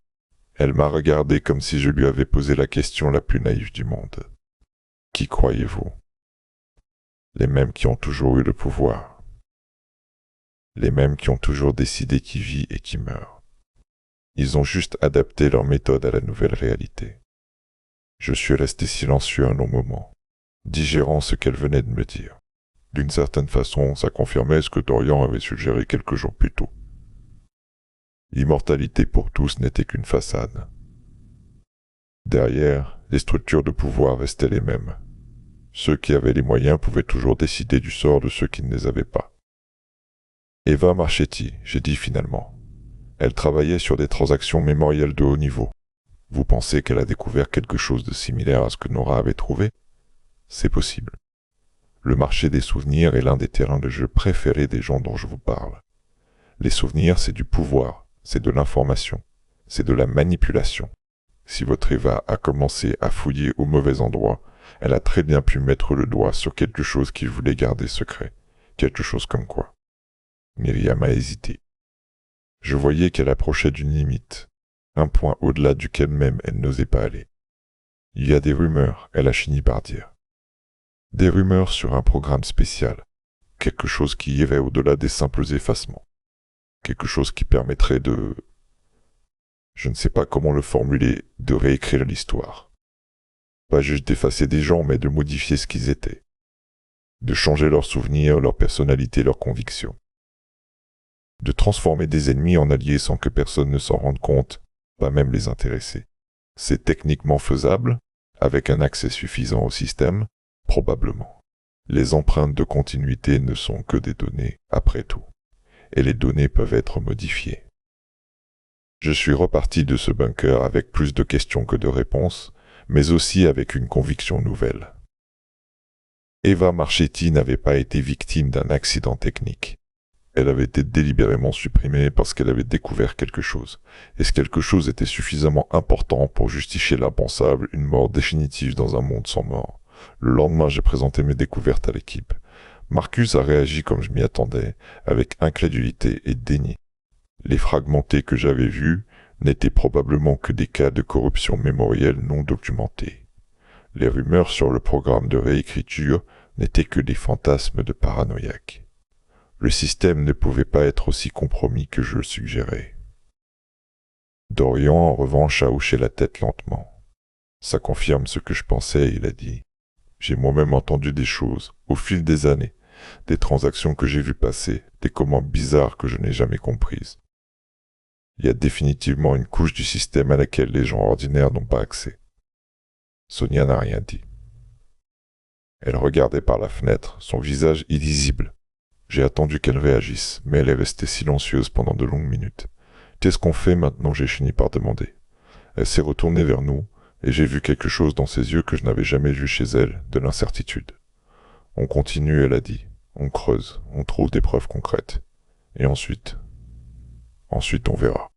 Elle m'a regardé comme si je lui avais posé la question la plus naïve du monde. Qui croyez-vous? Les mêmes qui ont toujours eu le pouvoir. Les mêmes qui ont toujours décidé qui vit et qui meurt. Ils ont juste adapté leur méthode à la nouvelle réalité. Je suis resté silencieux un long moment, digérant ce qu'elle venait de me dire. D'une certaine façon, ça confirmait ce que Dorian avait suggéré quelques jours plus tôt. L'immortalité pour tous n'était qu'une façade. Derrière, les structures de pouvoir restaient les mêmes. Ceux qui avaient les moyens pouvaient toujours décider du sort de ceux qui ne les avaient pas. Eva Marchetti, j'ai dit finalement. Elle travaillait sur des transactions mémorielles de haut niveau. Vous pensez qu'elle a découvert quelque chose de similaire à ce que Nora avait trouvé? C'est possible. Le marché des souvenirs est l'un des terrains de jeu préférés des gens dont je vous parle. Les souvenirs, c'est du pouvoir, c'est de l'information, c'est de la manipulation. Si votre Eva a commencé à fouiller au mauvais endroit, elle a très bien pu mettre le doigt sur quelque chose qu'il voulait garder secret. Quelque chose comme quoi? Myriam a hésité. Je voyais qu'elle approchait d'une limite, un point au-delà duquel même elle n'osait pas aller. Il y a des rumeurs, elle a fini par dire. Des rumeurs sur un programme spécial, quelque chose qui irait au-delà des simples effacements, quelque chose qui permettrait de... Je ne sais pas comment le formuler, de réécrire l'histoire. Pas juste d'effacer des gens, mais de modifier ce qu'ils étaient. De changer leurs souvenirs, leur personnalité, leurs convictions. De transformer des ennemis en alliés sans que personne ne s'en rende compte, pas même les intéressés. C'est techniquement faisable, avec un accès suffisant au système, probablement. Les empreintes de continuité ne sont que des données, après tout, et les données peuvent être modifiées. Je suis reparti de ce bunker avec plus de questions que de réponses, mais aussi avec une conviction nouvelle. Eva Marchetti n'avait pas été victime d'un accident technique. Elle avait été délibérément supprimée parce qu'elle avait découvert quelque chose. Et ce quelque chose était suffisamment important pour justifier l'impensable, une mort définitive dans un monde sans mort. Le lendemain, j'ai présenté mes découvertes à l'équipe. Marcus a réagi comme je m'y attendais, avec incrédulité et déni. Les fragmentés que j'avais vus n'étaient probablement que des cas de corruption mémorielle non documentés. Les rumeurs sur le programme de réécriture n'étaient que des fantasmes de paranoïaques. Le système ne pouvait pas être aussi compromis que je le suggérais. Dorian, en revanche, a hoché la tête lentement. Ça confirme ce que je pensais, il a dit. J'ai moi-même entendu des choses, au fil des années, des transactions que j'ai vues passer, des commandes bizarres que je n'ai jamais comprises. Il y a définitivement une couche du système à laquelle les gens ordinaires n'ont pas accès. Sonia n'a rien dit. Elle regardait par la fenêtre, son visage illisible. J'ai attendu qu'elle réagisse, mais elle est restée silencieuse pendant de longues minutes. « Qu'est-ce qu'on fait maintenant ?» j'ai fini par demander. Elle s'est retournée vers nous, et j'ai vu quelque chose dans ses yeux que je n'avais jamais vu chez elle, de l'incertitude. « On continue, elle a dit. On creuse, on trouve des preuves concrètes. Et ensuite on verra. »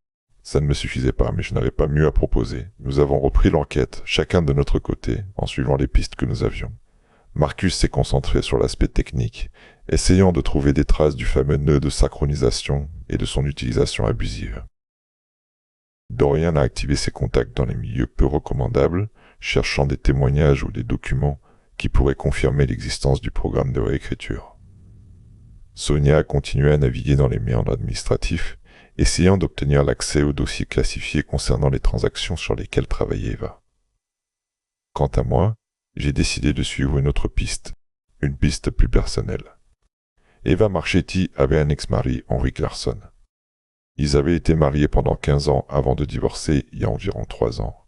Ça ne me suffisait pas, mais je n'avais pas mieux à proposer. Nous avons repris l'enquête, chacun de notre côté, en suivant les pistes que nous avions. Marcus s'est concentré sur l'aspect technique, essayant de trouver des traces du fameux nœud de synchronisation et de son utilisation abusive. Dorian a activé ses contacts dans les milieux peu recommandables, cherchant des témoignages ou des documents qui pourraient confirmer l'existence du programme de réécriture. Sonia a continué à naviguer dans les méandres administratifs, essayant d'obtenir l'accès aux dossiers classifiés concernant les transactions sur lesquelles travaillait Eva. Quant à moi, j'ai décidé de suivre une autre piste, une piste plus personnelle. Eva Marchetti avait un ex-mari, Henry Clarkson. Ils avaient été mariés pendant 15 ans avant de divorcer il y a environ 3 ans.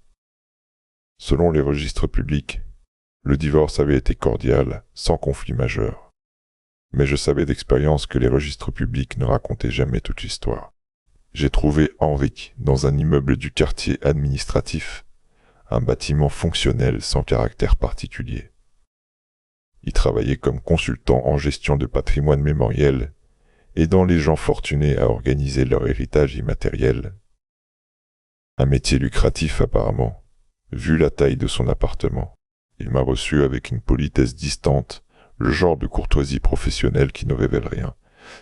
Selon les registres publics, le divorce avait été cordial, sans conflit majeur. Mais je savais d'expérience que les registres publics ne racontaient jamais toute l'histoire. J'ai trouvé Henry dans un immeuble du quartier administratif, un bâtiment fonctionnel sans caractère particulier. Il travaillait comme consultant en gestion de patrimoine mémoriel, aidant les gens fortunés à organiser leur héritage immatériel. Un métier lucratif apparemment, vu la taille de son appartement. Il m'a reçu avec une politesse distante, le genre de courtoisie professionnelle qui ne révèle rien.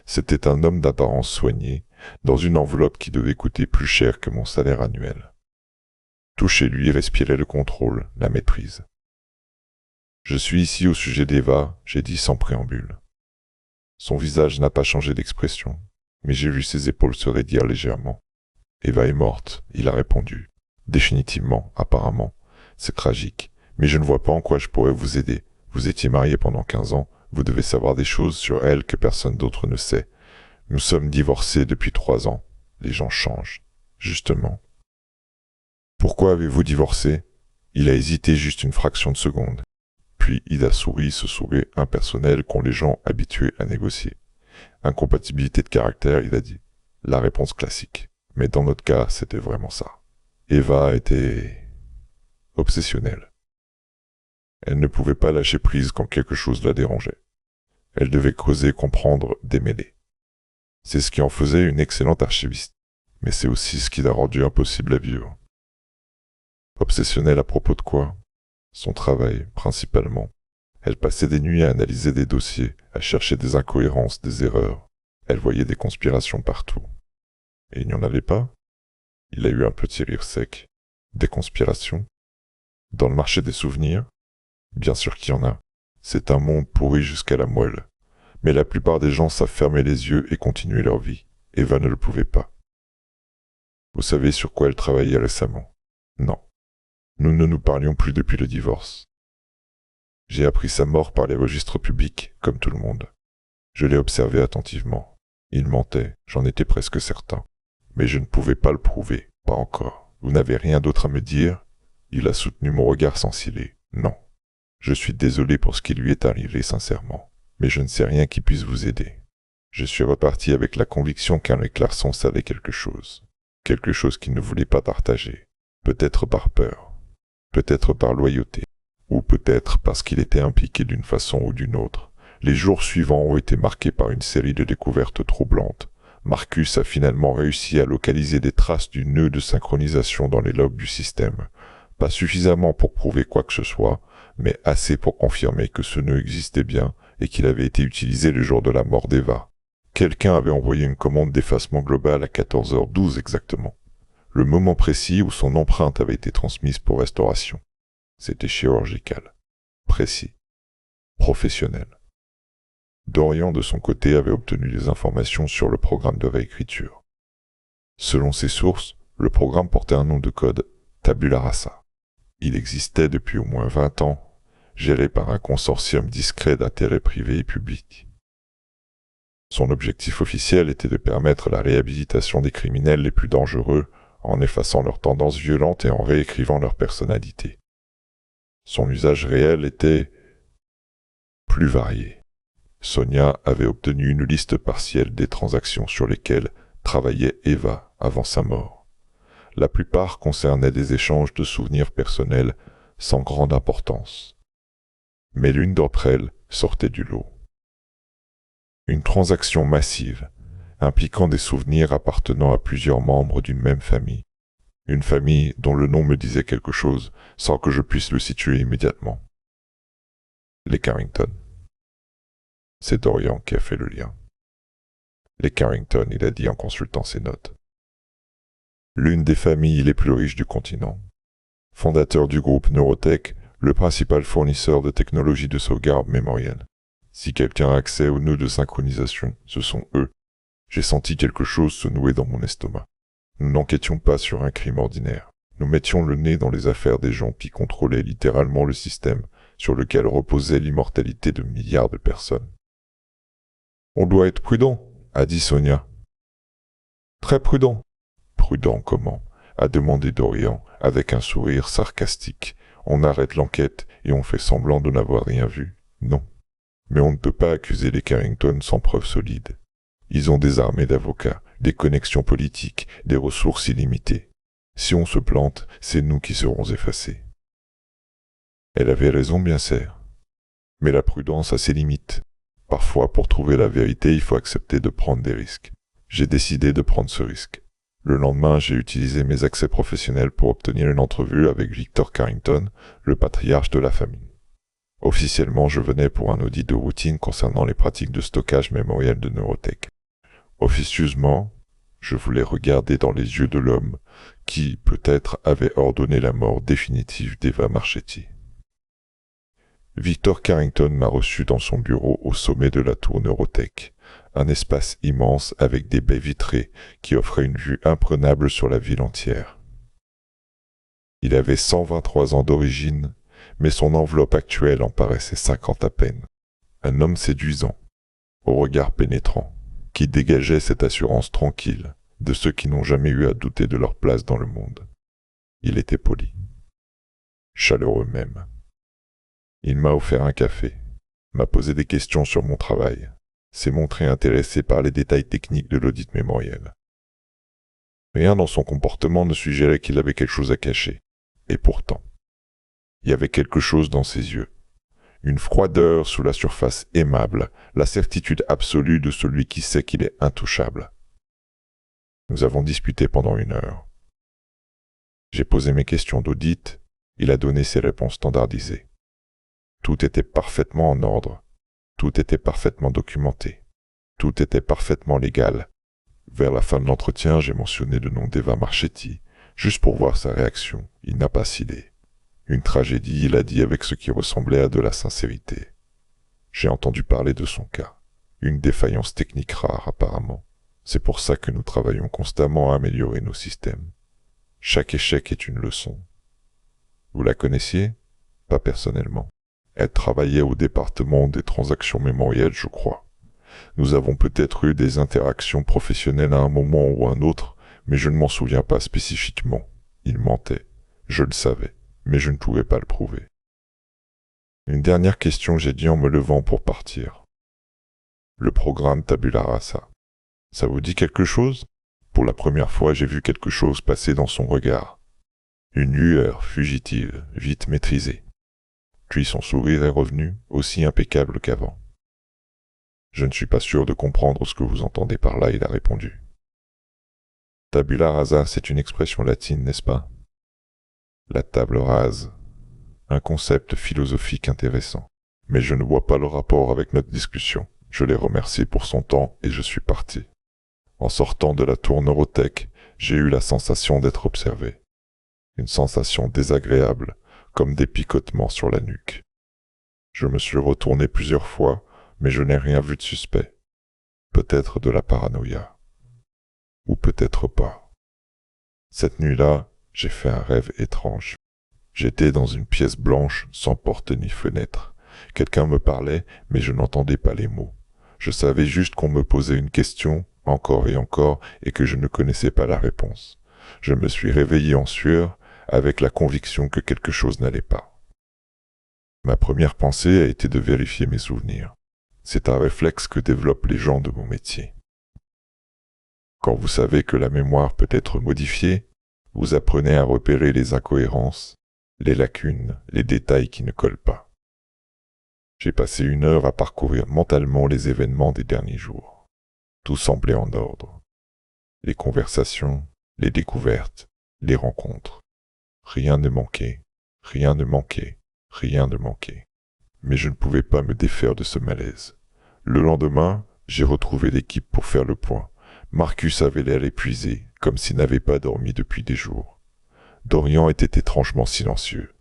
C'était un homme d'apparence soignée, dans une enveloppe qui devait coûter plus cher que mon salaire annuel. Tout chez lui respirait le contrôle, la maîtrise. « Je suis ici au sujet d'Eva », j'ai dit sans préambule. Son visage n'a pas changé d'expression, mais j'ai vu ses épaules se raidir légèrement. « Eva est morte », il a répondu. « Définitivement, apparemment. C'est tragique, mais je ne vois pas en quoi je pourrais vous aider. Vous étiez mariés pendant 15 ans, vous devez savoir des choses sur elle que personne d'autre ne sait. Nous sommes divorcés depuis 3 ans. Les gens changent, justement. » « Pourquoi avez-vous divorcé ?» Il a hésité juste une fraction de seconde. Puis il a souri ce sourire impersonnel qu'ont les gens habitués à négocier. Incompatibilité de caractère, il a dit. La réponse classique. Mais dans notre cas, c'était vraiment ça. Eva était obsessionnelle. Elle ne pouvait pas lâcher prise quand quelque chose la dérangeait. Elle devait creuser, comprendre, démêler. C'est ce qui en faisait une excellente archiviste. Mais c'est aussi ce qui l'a rendue impossible à vivre. Obsessionnelle à propos de quoi? Son travail, principalement. Elle passait des nuits à analyser des dossiers, à chercher des incohérences, des erreurs. Elle voyait des conspirations partout. Et il n'y en avait pas? Il a eu un petit rire sec. Des conspirations? Dans le marché des souvenirs? Bien sûr qu'il y en a. C'est un monde pourri jusqu'à la moelle. Mais la plupart des gens savent fermer les yeux et continuer leur vie. Eva ne le pouvait pas. Vous savez sur quoi elle travaillait récemment? Non. Nous ne nous parlions plus depuis le divorce. J'ai appris sa mort par les registres publics, comme tout le monde. Je l'ai observé attentivement. Il mentait, j'en étais presque certain. Mais je ne pouvais pas le prouver, pas encore. Vous n'avez rien d'autre à me dire? Il a soutenu mon regard sans ciller. Non. Je suis désolé pour ce qui lui est arrivé, sincèrement. Mais je ne sais rien qui puisse vous aider. Je suis reparti avec la conviction qu'Henry Clarkson savait quelque chose. Quelque chose qu'il ne voulait pas partager. Peut-être par peur. Peut-être par loyauté. Ou peut-être parce qu'il était impliqué d'une façon ou d'une autre. Les jours suivants ont été marqués par une série de découvertes troublantes. Marcus a finalement réussi à localiser des traces du nœud de synchronisation dans les logs du système. Pas suffisamment pour prouver quoi que ce soit, mais assez pour confirmer que ce nœud existait bien et qu'il avait été utilisé le jour de la mort d'Eva. Quelqu'un avait envoyé une commande d'effacement global à 14h12 exactement. Le moment précis où son empreinte avait été transmise pour restauration. C'était chirurgical, précis, professionnel. Dorian, de son côté, avait obtenu des informations sur le programme de réécriture. Selon ses sources, le programme portait un nom de code Tabula Rasa. Il existait depuis au moins 20 ans, géré par un consortium discret d'intérêts privés et publics. Son objectif officiel était de permettre la réhabilitation des criminels les plus dangereux en effaçant leurs tendances violentes et en réécrivant leur personnalité. Son usage réel était plus varié. Sonia avait obtenu une liste partielle des transactions sur lesquelles travaillait Eva avant sa mort. La plupart concernaient des échanges de souvenirs personnels sans grande importance. Mais l'une d'entre elles sortait du lot. Une transaction massive, impliquant des souvenirs appartenant à plusieurs membres d'une même famille. Une famille dont le nom me disait quelque chose sans que je puisse le situer immédiatement. Les Carrington. C'est Dorian qui a fait le lien. Les Carrington, il a dit en consultant ses notes. L'une des familles les plus riches du continent. Fondateur du groupe Neurotech, le principal fournisseur de technologies de sauvegarde mémorielle. Si quelqu'un a accès aux nœuds de synchronisation, ce sont eux. J'ai senti quelque chose se nouer dans mon estomac. Nous n'enquêtions pas sur un crime ordinaire. Nous mettions le nez dans les affaires des gens qui contrôlaient littéralement le système sur lequel reposait l'immortalité de milliards de personnes. On doit être prudent, a dit Sonia. Très prudent. Prudent comment? A demandé Dorian avec un sourire sarcastique. On arrête l'enquête et on fait semblant de n'avoir rien vu. Non. Mais on ne peut pas accuser les Carrington sans preuves solides. Ils ont des armées d'avocats, des connexions politiques, des ressources illimitées. Si on se plante, c'est nous qui serons effacés. Elle avait raison, bien sûr. Mais la prudence a ses limites. Parfois, pour trouver la vérité, il faut accepter de prendre des risques. J'ai décidé de prendre ce risque. Le lendemain, j'ai utilisé mes accès professionnels pour obtenir une entrevue avec Victor Carrington, le patriarche de la famille. Officiellement, je venais pour un audit de routine concernant les pratiques de stockage mémoriel de Neurotech. Officieusement, je voulais regarder dans les yeux de l'homme qui, peut-être, avait ordonné la mort définitive d'Eva Marchetti. Victor Carrington m'a reçu dans son bureau au sommet de la tour Neurotech, un espace immense avec des baies vitrées qui offraient une vue imprenable sur la ville entière. Il avait 123 ans d'origine, mais son enveloppe actuelle en paraissait 50 à peine. Un homme séduisant, au regard pénétrant, qui dégageait cette assurance tranquille de ceux qui n'ont jamais eu à douter de leur place dans le monde. Il était poli, chaleureux même. Il m'a offert un café, m'a posé des questions sur mon travail, s'est montré intéressé par les détails techniques de l'audit mémoriel. Rien dans son comportement ne suggérait qu'il avait quelque chose à cacher. Et pourtant, il y avait quelque chose dans ses yeux. Une froideur sous la surface aimable, la certitude absolue de celui qui sait qu'il est intouchable. Nous avons discuté pendant 1 heure. J'ai posé mes questions d'audit, il a donné ses réponses standardisées. Tout était parfaitement en ordre, tout était parfaitement documenté, tout était parfaitement légal. Vers la fin de l'entretien, j'ai mentionné le nom d'Eva Marchetti, juste pour voir sa réaction. Il n'a pas cédé. Une tragédie, il a dit avec ce qui ressemblait à de la sincérité. J'ai entendu parler de son cas. Une défaillance technique rare, apparemment. C'est pour ça que nous travaillons constamment à améliorer nos systèmes. Chaque échec est une leçon. Vous la connaissiez? Pas personnellement. Elle travaillait au département des transactions mémorielles, je crois. Nous avons peut-être eu des interactions professionnelles à un moment ou à un autre, mais je ne m'en souviens pas spécifiquement. Il mentait. Je le savais, mais je ne pouvais pas le prouver. Une dernière question, j'ai dit en me levant pour partir. Le programme Tabula Rasa. Ça vous dit quelque chose? Pour la première fois, j'ai vu quelque chose passer dans son regard. Une lueur fugitive, vite maîtrisée. Puis son sourire est revenu, aussi impeccable qu'avant. Je ne suis pas sûr de comprendre ce que vous entendez par là, il a répondu. Tabula rasa, c'est une expression latine, n'est-ce pas? La table rase. Un concept philosophique intéressant. Mais je ne vois pas le rapport avec notre discussion. Je l'ai remercié pour son temps et je suis parti. En sortant de la tour Neurotech, j'ai eu la sensation d'être observé. Une sensation désagréable, comme des picotements sur la nuque. Je me suis retourné plusieurs fois, mais je n'ai rien vu de suspect. Peut-être de la paranoïa. Ou peut-être pas. Cette nuit-là, j'ai fait un rêve étrange. J'étais dans une pièce blanche, sans porte ni fenêtre. Quelqu'un me parlait, mais je n'entendais pas les mots. Je savais juste qu'on me posait une question, encore et que je ne connaissais pas la réponse. Je me suis réveillé en sueur, avec la conviction que quelque chose n'allait pas. Ma première pensée a été de vérifier mes souvenirs. C'est un réflexe que développent les gens de mon métier. Quand vous savez que la mémoire peut être modifiée, vous apprenez à repérer les incohérences, les lacunes, les détails qui ne collent pas. J'ai passé 1 heure à parcourir mentalement les événements des derniers jours. Tout semblait en ordre. Les conversations, les découvertes, les rencontres. Rien ne manquait, rien ne manquait, rien ne manquait. Mais je ne pouvais pas me défaire de ce malaise. Le lendemain, j'ai retrouvé l'équipe pour faire le point. Marcus avait l'air épuisé, comme s'il n'avait pas dormi depuis des jours. Dorian était étrangement silencieux.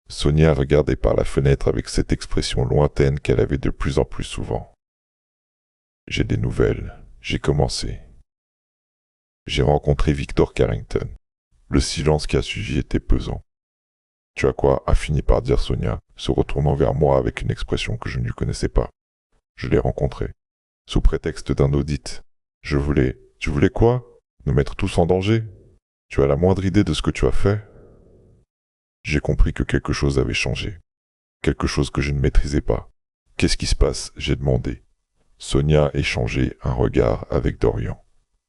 Sonia regardait par la fenêtre avec cette expression lointaine qu'elle avait de plus en plus souvent. J'ai des nouvelles. J'ai commencé. J'ai rencontré Victor Carrington. Le silence qui a suivi était pesant. Tu as quoi? A fini par dire Sonia, se retournant vers moi avec une expression que je ne lui connaissais pas. Je l'ai rencontré. Sous prétexte d'un audit. Tu voulais quoi? Nous mettre tous en danger? Tu as la moindre idée de ce que tu as fait? J'ai compris que quelque chose avait changé. Quelque chose que je ne maîtrisais pas. Qu'est-ce qui se passe? J'ai demandé. Sonia échangeait un regard avec Dorian.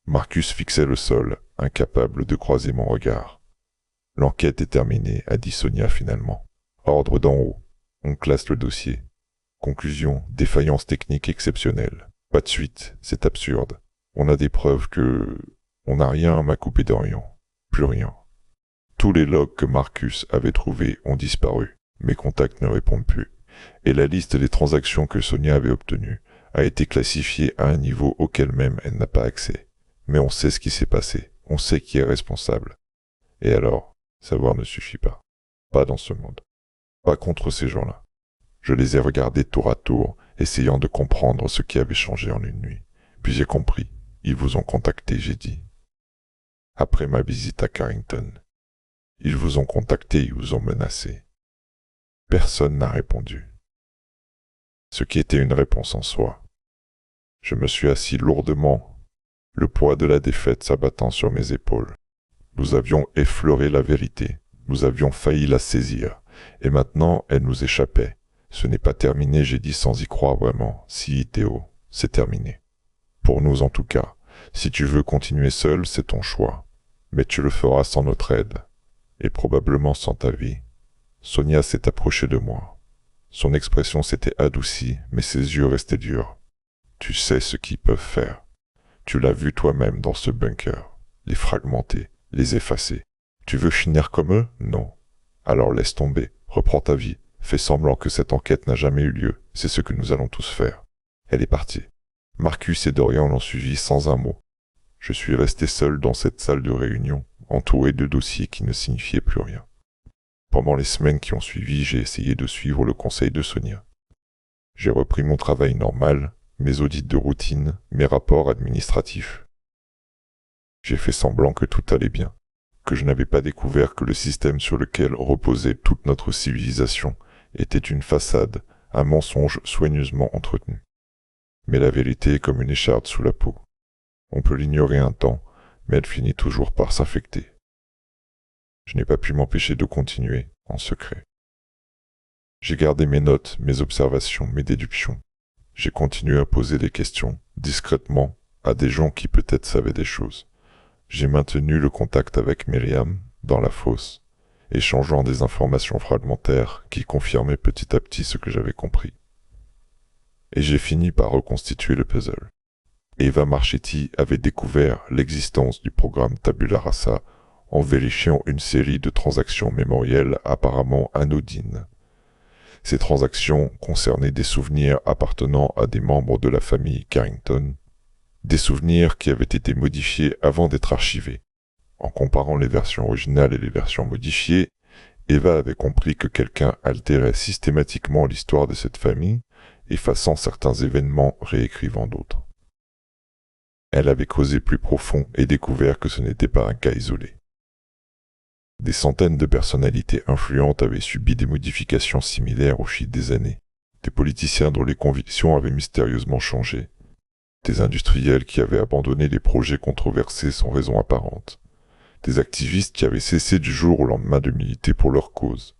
Marcus fixait le sol, incapable de croiser mon regard. L'enquête est terminée, a dit Sonia finalement. Ordre d'en haut. On classe le dossier. Conclusion, défaillance technique exceptionnelle. Pas de suite, c'est absurde. On a des preuves que... On n'a rien, m'a coupé Dorian. Plus rien. Tous les logs que Marcus avait trouvés ont disparu. Mes contacts ne répondent plus. Et la liste des transactions que Sonia avait obtenues a été classifiée à un niveau auquel même elle n'a pas accès. Mais on sait ce qui s'est passé. On sait qui est responsable. Et alors, savoir ne suffit pas. Pas dans ce monde. Pas contre ces gens-là. Je les ai regardés tour à tour, essayant de comprendre ce qui avait changé en une nuit. Puis j'ai compris. Ils vous ont contacté, j'ai dit. Après ma visite à Carrington. Ils vous ont contacté, ils vous ont menacé. Personne n'a répondu. Ce qui était une réponse en soi. Je me suis assis lourdement, le poids de la défaite s'abattant sur mes épaules. Nous avions effleuré la vérité, nous avions failli la saisir, et maintenant elle nous échappait. Ce n'est pas terminé, j'ai dit sans y croire vraiment. Si, Théo, c'est terminé. Pour nous en tout cas. Si tu veux continuer seul, c'est ton choix. Mais tu le feras sans notre aide. Et probablement sans ta vie. Sonia s'est approchée de moi. Son expression s'était adoucie, mais ses yeux restaient durs. Tu sais ce qu'ils peuvent faire. Tu l'as vu toi-même dans ce bunker. Les fragmenter, les effacer. Tu veux finir comme eux? Non. Alors laisse tomber, reprends ta vie. Fais semblant que cette enquête n'a jamais eu lieu. C'est ce que nous allons tous faire. Elle est partie. Marcus et Dorian l'ont suivi sans un mot. Je suis resté seul dans cette salle de réunion, entouré de dossiers qui ne signifiaient plus rien. Pendant les semaines qui ont suivi, j'ai essayé de suivre le conseil de Sonia. J'ai repris mon travail normal, mes audits de routine, mes rapports administratifs. J'ai fait semblant que tout allait bien, que je n'avais pas découvert que le système sur lequel reposait toute notre civilisation était une façade, un mensonge soigneusement entretenu. Mais la vérité est comme une écharde sous la peau. On peut l'ignorer un temps, mais elle finit toujours par s'affecter. Je n'ai pas pu m'empêcher de continuer, en secret. J'ai gardé mes notes, mes observations, mes déductions. J'ai continué à poser des questions, discrètement, à des gens qui peut-être savaient des choses. J'ai maintenu le contact avec Myriam, dans la fosse, échangeant des informations fragmentaires qui confirmaient petit à petit ce que j'avais compris. Et j'ai fini par reconstituer le puzzle. Eva Marchetti avait découvert l'existence du programme Tabula Rasa en vérifiant une série de transactions mémorielles apparemment anodines. Ces transactions concernaient des souvenirs appartenant à des membres de la famille Carrington, des souvenirs qui avaient été modifiés avant d'être archivés. En comparant les versions originales et les versions modifiées, Eva avait compris que quelqu'un altérait systématiquement l'histoire de cette famille, effaçant certains événements, réécrivant d'autres. Elle avait creusé plus profond et découvert que ce n'était pas un cas isolé. Des centaines de personnalités influentes avaient subi des modifications similaires au fil des années. Des politiciens dont les convictions avaient mystérieusement changé. Des industriels qui avaient abandonné les projets controversés sans raison apparente. Des activistes qui avaient cessé du jour au lendemain de militer pour leur cause.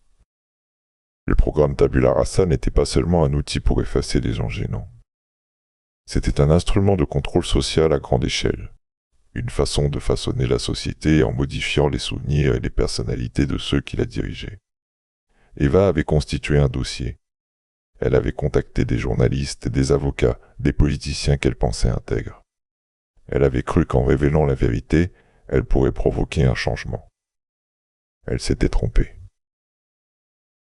Le programme Tabula Rasa n'était pas seulement un outil pour effacer les gens gênants. C'était un instrument de contrôle social à grande échelle. Une façon de façonner la société en modifiant les souvenirs et les personnalités de ceux qui la dirigeaient. Eva avait constitué un dossier. Elle avait contacté des journalistes, des avocats, des politiciens qu'elle pensait intègres. Elle avait cru qu'en révélant la vérité, elle pourrait provoquer un changement. Elle s'était trompée.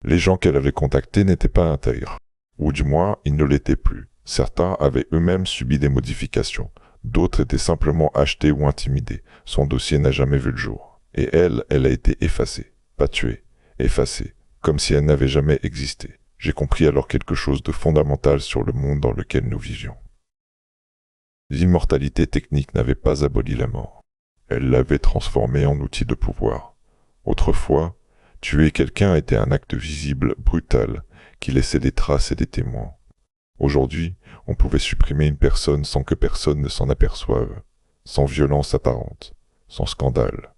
Les gens qu'elle avait contactés n'étaient pas intègres, ou du moins ils ne l'étaient plus. Certains avaient eux-mêmes subi des modifications, d'autres étaient simplement achetés ou intimidés. Son dossier n'a jamais vu le jour. Et elle a été effacée, pas tuée, effacée, comme si elle n'avait jamais existé. J'ai compris alors quelque chose de fondamental sur le monde dans lequel nous vivions. L'immortalité technique n'avait pas aboli la mort. Elle l'avait transformée en outil de pouvoir. Autrefois, tuer quelqu'un était un acte visible, brutal, qui laissait des traces et des témoins. Aujourd'hui, on pouvait supprimer une personne sans que personne ne s'en aperçoive, sans violence apparente, sans scandale.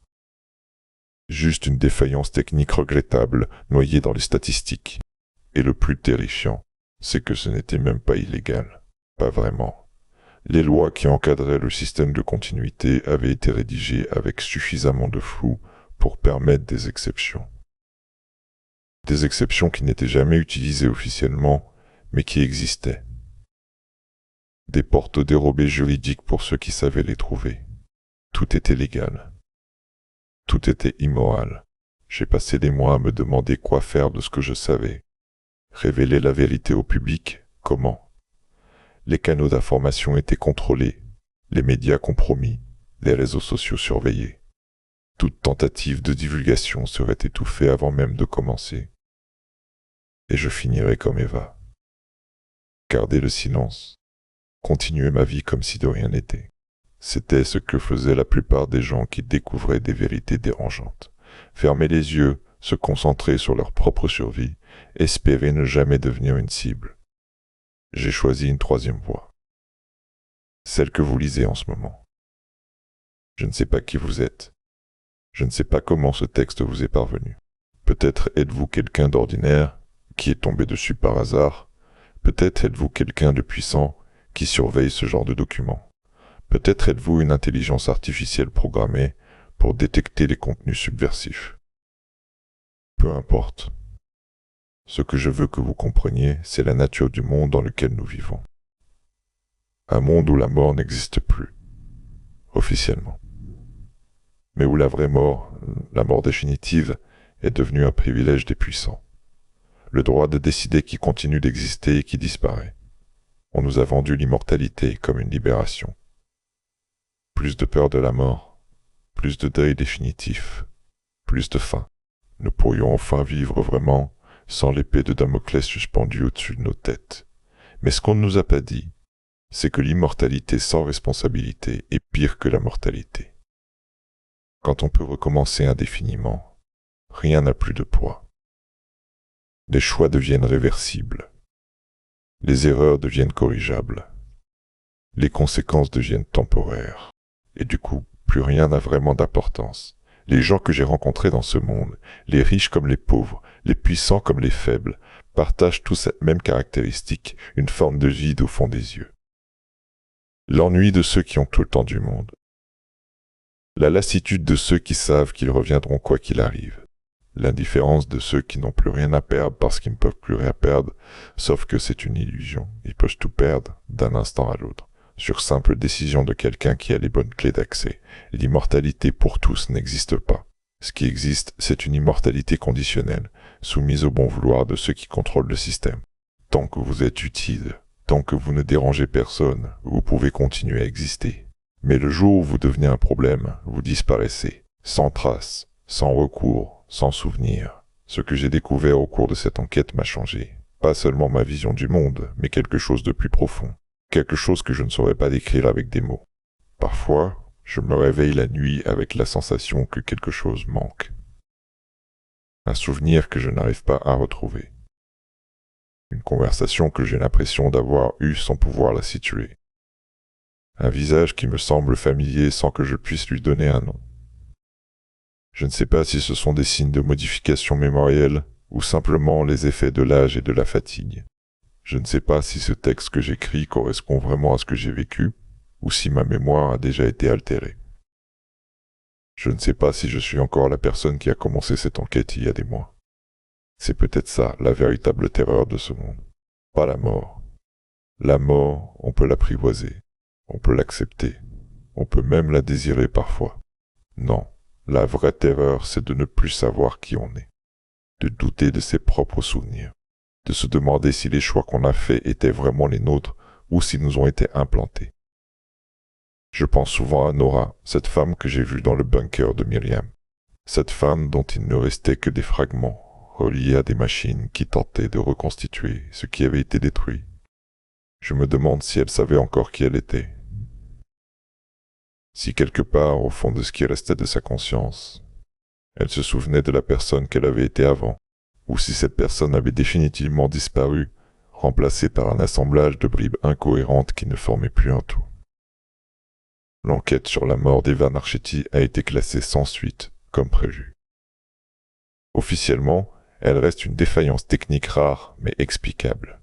Juste une défaillance technique regrettable, noyée dans les statistiques. Et le plus terrifiant, c'est que ce n'était même pas illégal. Pas vraiment. Les lois qui encadraient le système de continuité avaient été rédigées avec suffisamment de flou pour permettre des exceptions. Des exceptions qui n'étaient jamais utilisées officiellement, mais qui existaient. Des portes dérobées juridiques pour ceux qui savaient les trouver. Tout était légal. Tout était immoral. J'ai passé des mois à me demander quoi faire de ce que je savais. Révéler la vérité au public, comment? Les canaux d'information étaient contrôlés, les médias compromis, les réseaux sociaux surveillés. Toute tentative de divulgation serait étouffée avant même de commencer. Et je finirais comme Eva. Garder le silence, continuer ma vie comme si de rien n'était. C'était ce que faisaient la plupart des gens qui découvraient des vérités dérangeantes. Fermer les yeux, se concentrer sur leur propre survie, espérer ne jamais devenir une cible. J'ai choisi une troisième voie. Celle que vous lisez en ce moment. Je ne sais pas qui vous êtes. Je ne sais pas comment ce texte vous est parvenu. Peut-être êtes-vous quelqu'un d'ordinaire, qui est tombé dessus par hasard. Peut-être êtes-vous quelqu'un de puissant qui surveille ce genre de documents. Peut-être êtes-vous une intelligence artificielle programmée pour détecter les contenus subversifs. Peu importe. Ce que je veux que vous compreniez, c'est la nature du monde dans lequel nous vivons. Un monde où la mort n'existe plus, officiellement. Mais où la vraie mort, la mort définitive, est devenue un privilège des puissants. Le droit de décider qui continue d'exister et qui disparaît. On nous a vendu l'immortalité comme une libération. Plus de peur de la mort, plus de deuil définitif, plus de faim. Nous pourrions enfin vivre vraiment sans l'épée de Damoclès suspendue au-dessus de nos têtes. Mais ce qu'on ne nous a pas dit, c'est que l'immortalité sans responsabilité est pire que la mortalité. Quand on peut recommencer indéfiniment, rien n'a plus de poids. Les choix deviennent réversibles. Les erreurs deviennent corrigeables. Les conséquences deviennent temporaires. Et du coup, plus rien n'a vraiment d'importance. Les gens que j'ai rencontrés dans ce monde, les riches comme les pauvres, les puissants comme les faibles, partagent tous cette même caractéristique, une forme de vide au fond des yeux. L'ennui de ceux qui ont tout le temps du monde. La lassitude de ceux qui savent qu'ils reviendront quoi qu'il arrive. L'indifférence de ceux qui n'ont plus rien à perdre parce qu'ils ne peuvent plus rien perdre, sauf que c'est une illusion. Ils peuvent tout perdre d'un instant à l'autre, sur simple décision de quelqu'un qui a les bonnes clés d'accès. L'immortalité pour tous n'existe pas. Ce qui existe, c'est une immortalité conditionnelle, soumise au bon vouloir de ceux qui contrôlent le système. Tant que vous êtes utile, tant que vous ne dérangez personne, vous pouvez continuer à exister. Mais le jour où vous devenez un problème, vous disparaissez, sans trace, sans recours, sans souvenir. Ce que j'ai découvert au cours de cette enquête m'a changé. Pas seulement ma vision du monde, mais quelque chose de plus profond. Quelque chose que je ne saurais pas décrire avec des mots. Parfois, je me réveille la nuit avec la sensation que quelque chose manque. Un souvenir que je n'arrive pas à retrouver. Une conversation que j'ai l'impression d'avoir eue sans pouvoir la situer. Un visage qui me semble familier sans que je puisse lui donner un nom. Je ne sais pas si ce sont des signes de modification mémorielle ou simplement les effets de l'âge et de la fatigue. Je ne sais pas si ce texte que j'écris correspond vraiment à ce que j'ai vécu ou si ma mémoire a déjà été altérée. Je ne sais pas si je suis encore la personne qui a commencé cette enquête il y a des mois. C'est peut-être ça, la véritable terreur de ce monde. Pas la mort. La mort, on peut l'apprivoiser, on peut l'accepter, on peut même la désirer parfois. Non, la vraie terreur, c'est de ne plus savoir qui on est, de douter de ses propres souvenirs, de se demander si les choix qu'on a faits étaient vraiment les nôtres ou s'ils nous ont été implantés. Je pense souvent à Nora, cette femme que j'ai vue dans le bunker de Myriam. Cette femme dont il ne restait que des fragments, reliés à des machines qui tentaient de reconstituer ce qui avait été détruit. Je me demande si elle savait encore qui elle était. Si quelque part, au fond de ce qui restait de sa conscience, elle se souvenait de la personne qu'elle avait été avant, ou si cette personne avait définitivement disparu, remplacée par un assemblage de bribes incohérentes qui ne formaient plus un tout. L'enquête sur la mort d'Eva Marchetti a été classée sans suite, comme prévu. Officiellement, elle reste une défaillance technique rare, mais explicable.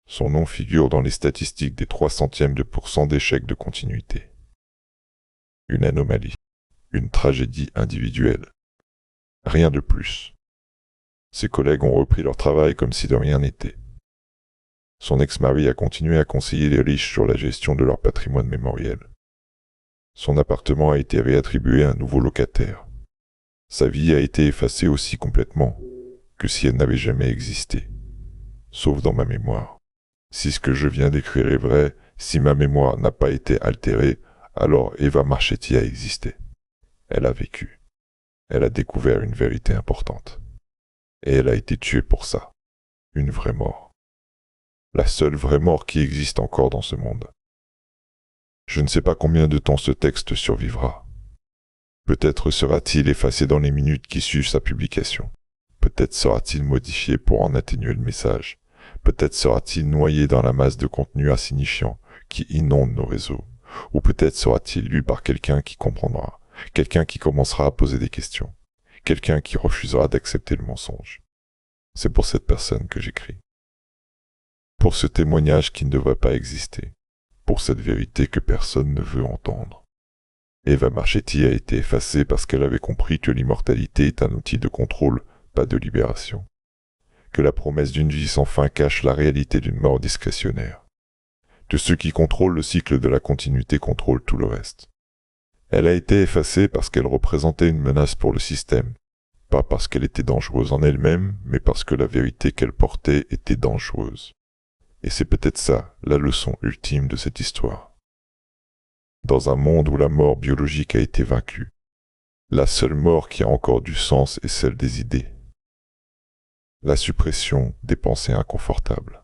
Son nom figure dans les statistiques des 0,03% d'échecs de continuité. Une anomalie, une tragédie individuelle. Rien de plus. Ses collègues ont repris leur travail comme si de rien n'était. Son ex-mari a continué à conseiller les riches sur la gestion de leur patrimoine mémoriel. Son appartement a été réattribué à un nouveau locataire. Sa vie a été effacée aussi complètement que si elle n'avait jamais existé, sauf dans ma mémoire. Si ce que je viens d'écrire est vrai, si ma mémoire n'a pas été altérée, alors Eva Marchetti a existé. Elle a vécu. Elle a découvert une vérité importante. Et elle a été tuée pour ça. Une vraie mort. La seule vraie mort qui existe encore dans ce monde. Je ne sais pas combien de temps ce texte survivra. Peut-être sera-t-il effacé dans les minutes qui suivent sa publication. Peut-être sera-t-il modifié pour en atténuer le message. Peut-être sera-t-il noyé dans la masse de contenu insignifiant qui inonde nos réseaux. Ou peut-être sera-t-il lu par quelqu'un qui comprendra, quelqu'un qui commencera à poser des questions, quelqu'un qui refusera d'accepter le mensonge. C'est pour cette personne que j'écris. Pour ce témoignage qui ne devrait pas exister. Pour cette vérité que personne ne veut entendre. Eva Marchetti a été effacée parce qu'elle avait compris que l'immortalité est un outil de contrôle, pas de libération. Que la promesse d'une vie sans fin cache la réalité d'une mort discrétionnaire. Que ceux qui contrôlent le cycle de la continuité contrôlent tout le reste. Elle a été effacée parce qu'elle représentait une menace pour le système, pas parce qu'elle était dangereuse en elle-même, mais parce que la vérité qu'elle portait était dangereuse. Et c'est peut-être ça, la leçon ultime de cette histoire. Dans un monde où la mort biologique a été vaincue, la seule mort qui a encore du sens est celle des idées. La suppression des pensées inconfortables.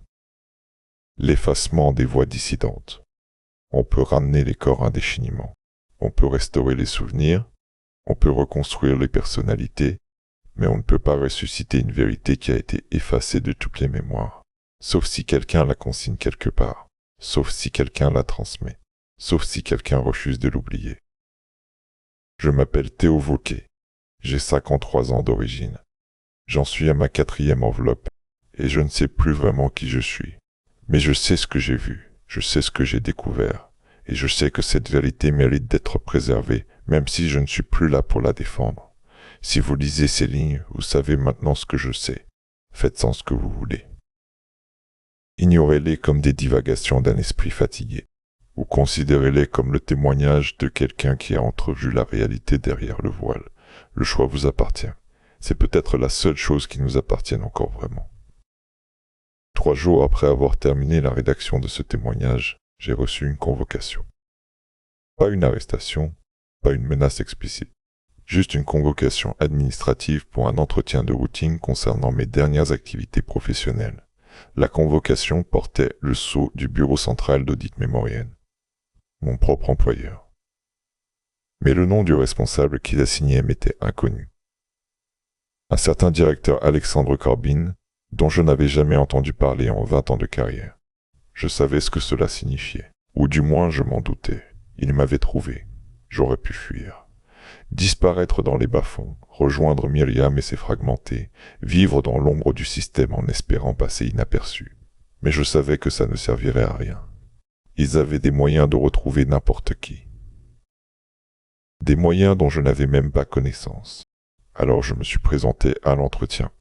L'effacement des voix dissidentes. On peut ramener les corps indéfiniment. On peut restaurer les souvenirs. On peut reconstruire les personnalités. Mais on ne peut pas ressusciter une vérité qui a été effacée de toutes les mémoires. Sauf si quelqu'un la consigne quelque part. Sauf si quelqu'un la transmet. Sauf si quelqu'un refuse de l'oublier. Je m'appelle Théo Vauquet. J'ai 53 ans d'origine. J'en suis à ma 4e enveloppe. Et je ne sais plus vraiment qui je suis. Mais je sais ce que j'ai vu. Je sais ce que j'ai découvert. Et je sais que cette vérité mérite d'être préservée, même si je ne suis plus là pour la défendre. Si vous lisez ces lignes, vous savez maintenant ce que je sais. Faites-en ce que vous voulez. Ignorez-les comme des divagations d'un esprit fatigué, ou considérez-les comme le témoignage de quelqu'un qui a entrevu la réalité derrière le voile. Le choix vous appartient. C'est peut-être la seule chose qui nous appartienne encore vraiment. 3 jours après avoir terminé la rédaction de ce témoignage, j'ai reçu une convocation. Pas une arrestation, pas une menace explicite. Juste une convocation administrative pour un entretien de routine concernant mes dernières activités professionnelles. La convocation portait le sceau du Bureau central d'audit mémoriel, mon propre employeur. Mais le nom du responsable qui la signait m'était inconnu. Un certain directeur Alexandre Corbin, dont je n'avais jamais entendu parler en 20 ans de carrière. Je savais ce que cela signifiait, ou du moins je m'en doutais. Il m'avait trouvé. J'aurais pu fuir. Disparaître dans les bas-fonds, rejoindre Myriam et ses fragmentés, vivre dans l'ombre du système en espérant passer inaperçu. Mais je savais que ça ne servirait à rien. Ils avaient des moyens de retrouver n'importe qui. Des moyens dont je n'avais même pas connaissance. Alors je me suis présenté à l'entretien.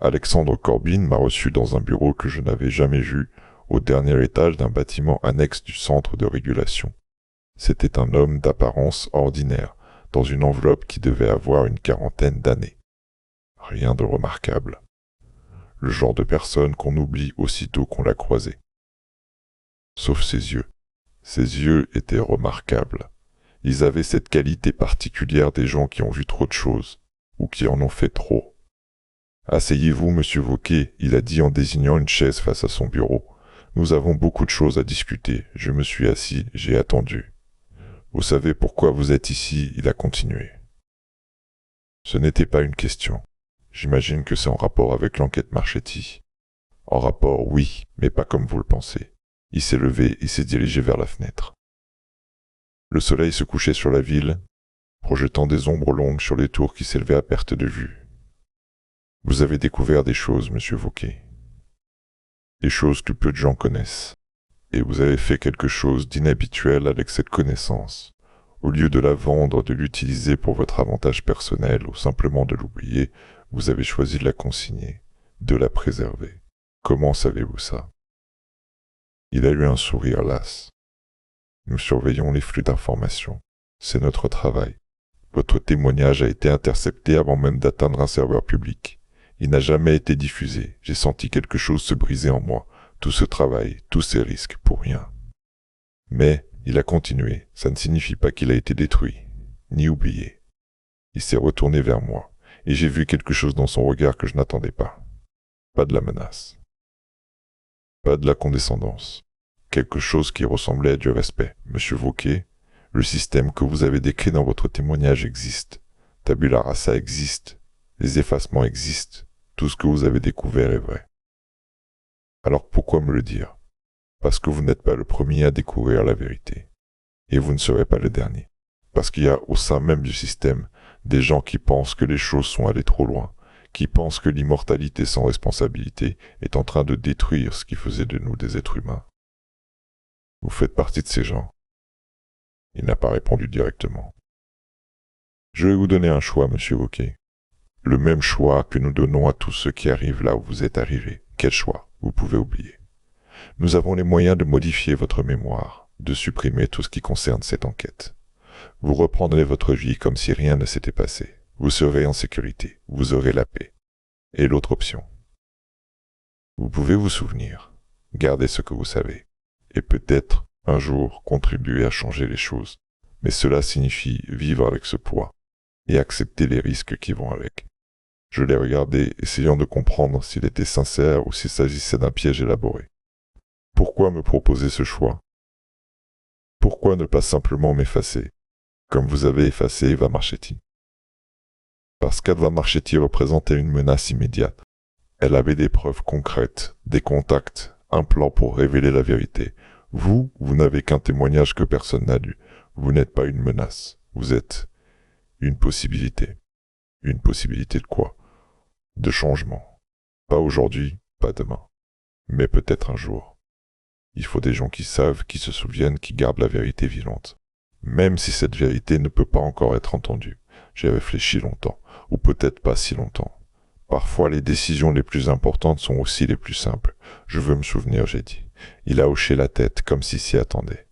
Alexandre Corbin m'a reçu dans un bureau que je n'avais jamais vu, au dernier étage d'un bâtiment annexe du centre de régulation. C'était un homme d'apparence ordinaire, dans une enveloppe qui devait avoir une 40aine d'années. Rien de remarquable. Le genre de personne qu'on oublie aussitôt qu'on l'a croisé. Sauf ses yeux. Ses yeux étaient remarquables. Ils avaient cette qualité particulière des gens qui ont vu trop de choses, ou qui en ont fait trop. « Asseyez-vous, monsieur Wauquiez, il a dit en désignant une chaise face à son bureau. Nous avons beaucoup de choses à discuter. Je me suis assis, j'ai attendu. Vous savez pourquoi vous êtes ici, il a continué. Ce n'était pas une question. J'imagine que c'est en rapport avec l'enquête Marchetti. En rapport, oui, mais pas comme vous le pensez. Il s'est levé et s'est dirigé vers la fenêtre. Le soleil se couchait sur la ville, projetant des ombres longues sur les tours qui s'élevaient à perte de vue. Vous avez découvert des choses, monsieur Wauquiez. Des choses que peu de gens connaissent. Et vous avez fait quelque chose d'inhabituel avec cette connaissance. Au lieu de la vendre, de l'utiliser pour votre avantage personnel ou simplement de l'oublier, vous avez choisi de la consigner, de la préserver. Comment savez-vous ça? Il a eu un sourire las. Nous surveillons les flux d'informations. C'est notre travail. Votre témoignage a été intercepté avant même d'atteindre un serveur public. Il n'a jamais été diffusé. J'ai senti quelque chose se briser en moi. Tout ce travail, tous ces risques, pour rien. Mais, il a continué. Ça ne signifie pas qu'il a été détruit, ni oublié. Il s'est retourné vers moi, et j'ai vu quelque chose dans son regard que je n'attendais pas. Pas de la menace. Pas de la condescendance. Quelque chose qui ressemblait à du respect. Monsieur Wauquiez, le système que vous avez décrit dans votre témoignage existe. Tabula rasa existe. Les effacements existent. Tout ce que vous avez découvert est vrai. Alors pourquoi me le dire? Parce que vous n'êtes pas le premier à découvrir la vérité. Et vous ne serez pas le dernier. Parce qu'il y a au sein même du système des gens qui pensent que les choses sont allées trop loin, qui pensent que l'immortalité sans responsabilité est en train de détruire ce qui faisait de nous des êtres humains. Vous faites partie de ces gens. Il n'a pas répondu directement. Je vais vous donner un choix, monsieur Wauquiez. Le même choix que nous donnons à tous ceux qui arrivent là où vous êtes arrivés. Quel choix? Vous pouvez oublier. Nous avons les moyens de modifier votre mémoire, de supprimer tout ce qui concerne cette enquête. Vous reprendrez votre vie comme si rien ne s'était passé. Vous serez en sécurité, vous aurez la paix. Et l'autre option? Vous pouvez vous souvenir, garder ce que vous savez, et peut-être, un jour, contribuer à changer les choses. Mais cela signifie vivre avec ce poids, et accepter les risques qui vont avec. Je l'ai regardé, essayant de comprendre s'il était sincère ou s'il s'agissait d'un piège élaboré. Pourquoi me proposer ce choix? Pourquoi ne pas simplement m'effacer, comme vous avez effacé Eva Marchetti? Parce qu'Eva Marchetti représentait une menace immédiate. Elle avait des preuves concrètes, des contacts, un plan pour révéler la vérité. Vous n'avez qu'un témoignage que personne n'a lu. Vous n'êtes pas une menace. Vous êtes une possibilité. Une possibilité de quoi? De changement. Pas aujourd'hui, pas demain. Mais peut-être un jour. Il faut des gens qui savent, qui se souviennent, qui gardent la vérité vivante. Même si cette vérité ne peut pas encore être entendue. J'ai réfléchi longtemps. ou peut-être pas si longtemps. Parfois, les décisions les plus importantes sont aussi les plus simples. Je veux me souvenir, j'ai dit. Il a hoché la tête comme s'il s'y attendait.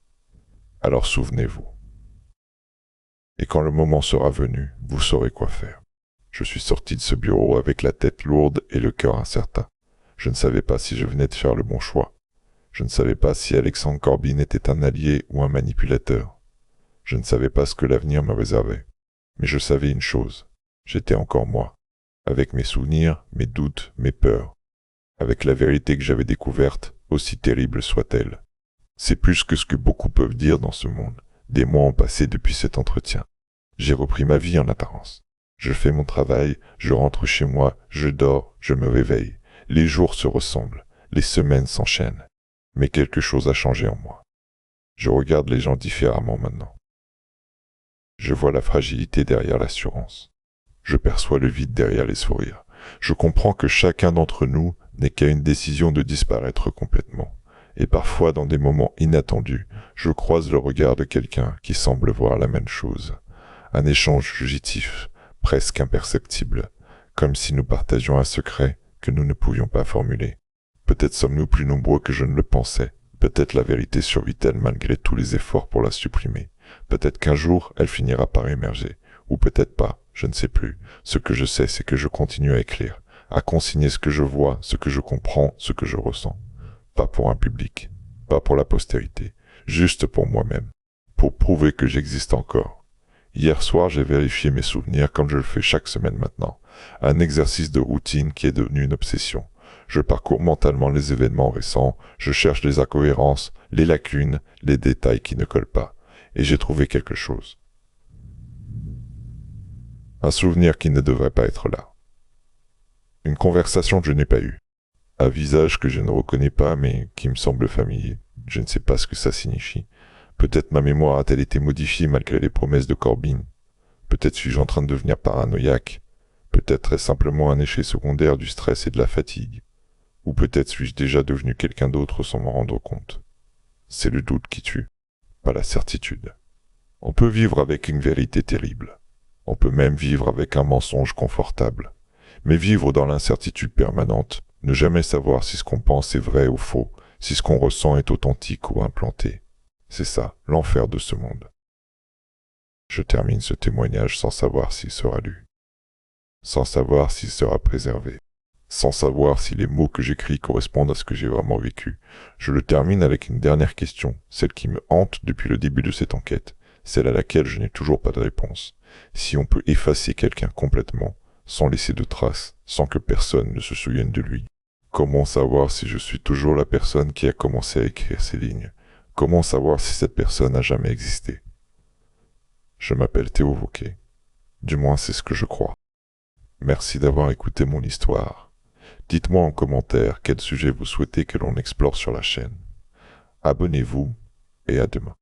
Alors souvenez-vous. Et quand le moment sera venu, vous saurez quoi faire. Je suis sorti de ce bureau avec la tête lourde et le cœur incertain. Je ne savais pas si je venais de faire le bon choix. Je ne savais pas si Alexandre Corbin était un allié ou un manipulateur. Je ne savais pas ce que l'avenir me réservait. Mais je savais une chose. J'étais encore moi. Avec mes souvenirs, mes doutes, mes peurs. Avec la vérité que j'avais découverte, aussi terrible soit-elle. C'est plus que ce que beaucoup peuvent dire dans ce monde. Des mois ont passé depuis cet entretien. J'ai repris ma vie en apparence. Je fais mon travail, je rentre chez moi, je dors, je me réveille. Les jours se ressemblent, les semaines s'enchaînent. Mais quelque chose a changé en moi. Je regarde les gens différemment maintenant. Je vois la fragilité derrière l'assurance. Je perçois le vide derrière les sourires. Je comprends que chacun d'entre nous n'est qu'à une décision de disparaître complètement. Et parfois, dans des moments inattendus, je croise le regard de quelqu'un qui semble voir la même chose. Un échange fugitif, presque imperceptible, comme si nous partagions un secret que nous ne pouvions pas formuler. Peut-être sommes-nous plus nombreux que je ne le pensais. Peut-être la vérité survit-elle malgré tous les efforts pour la supprimer. Peut-être qu'un jour, elle finira par émerger. Ou peut-être pas, je ne sais plus. Ce que je sais, c'est que je continue à écrire, à consigner ce que je vois, ce que je comprends, ce que je ressens. Pas pour un public, pas pour la postérité, juste pour moi-même, pour prouver que j'existe encore. Hier soir, j'ai vérifié mes souvenirs comme je le fais chaque semaine maintenant, un exercice de routine qui est devenu une obsession. Je parcours mentalement les événements récents, je cherche les incohérences, les lacunes, les détails qui ne collent pas, et j'ai trouvé quelque chose. Un souvenir qui ne devrait pas être là. Une conversation que je n'ai pas eue. Un visage que je ne reconnais pas mais qui me semble familier. Je ne sais pas ce que ça signifie. Peut-être ma mémoire a-t-elle été modifiée malgré les promesses de Corbin. Peut-être suis-je en train de devenir paranoïaque. Peut-être est-ce simplement un effet secondaire du stress et de la fatigue. Ou peut-être suis-je déjà devenu quelqu'un d'autre sans m'en rendre compte. C'est le doute qui tue, pas la certitude. On peut vivre avec une vérité terrible. On peut même vivre avec un mensonge confortable. Mais vivre dans l'incertitude permanente, ne jamais savoir si ce qu'on pense est vrai ou faux, si ce qu'on ressent est authentique ou implanté. C'est ça, l'enfer de ce monde. Je termine ce témoignage sans savoir s'il sera lu, sans savoir s'il sera préservé, sans savoir si les mots que j'écris correspondent à ce que j'ai vraiment vécu. Je le termine avec une dernière question, celle qui me hante depuis le début de cette enquête, celle à laquelle je n'ai toujours pas de réponse. Si on peut effacer quelqu'un complètement, sans laisser de traces, sans que personne ne se souvienne de lui, comment savoir si je suis toujours la personne qui a commencé à écrire ces lignes? Comment savoir si cette personne n'a jamais existé? Je m'appelle Théo Wauquet. Du moins c'est ce que je crois. Merci d'avoir écouté mon histoire. Dites-moi en commentaire quel sujet vous souhaitez que l'on explore sur la chaîne. Abonnez-vous et à demain.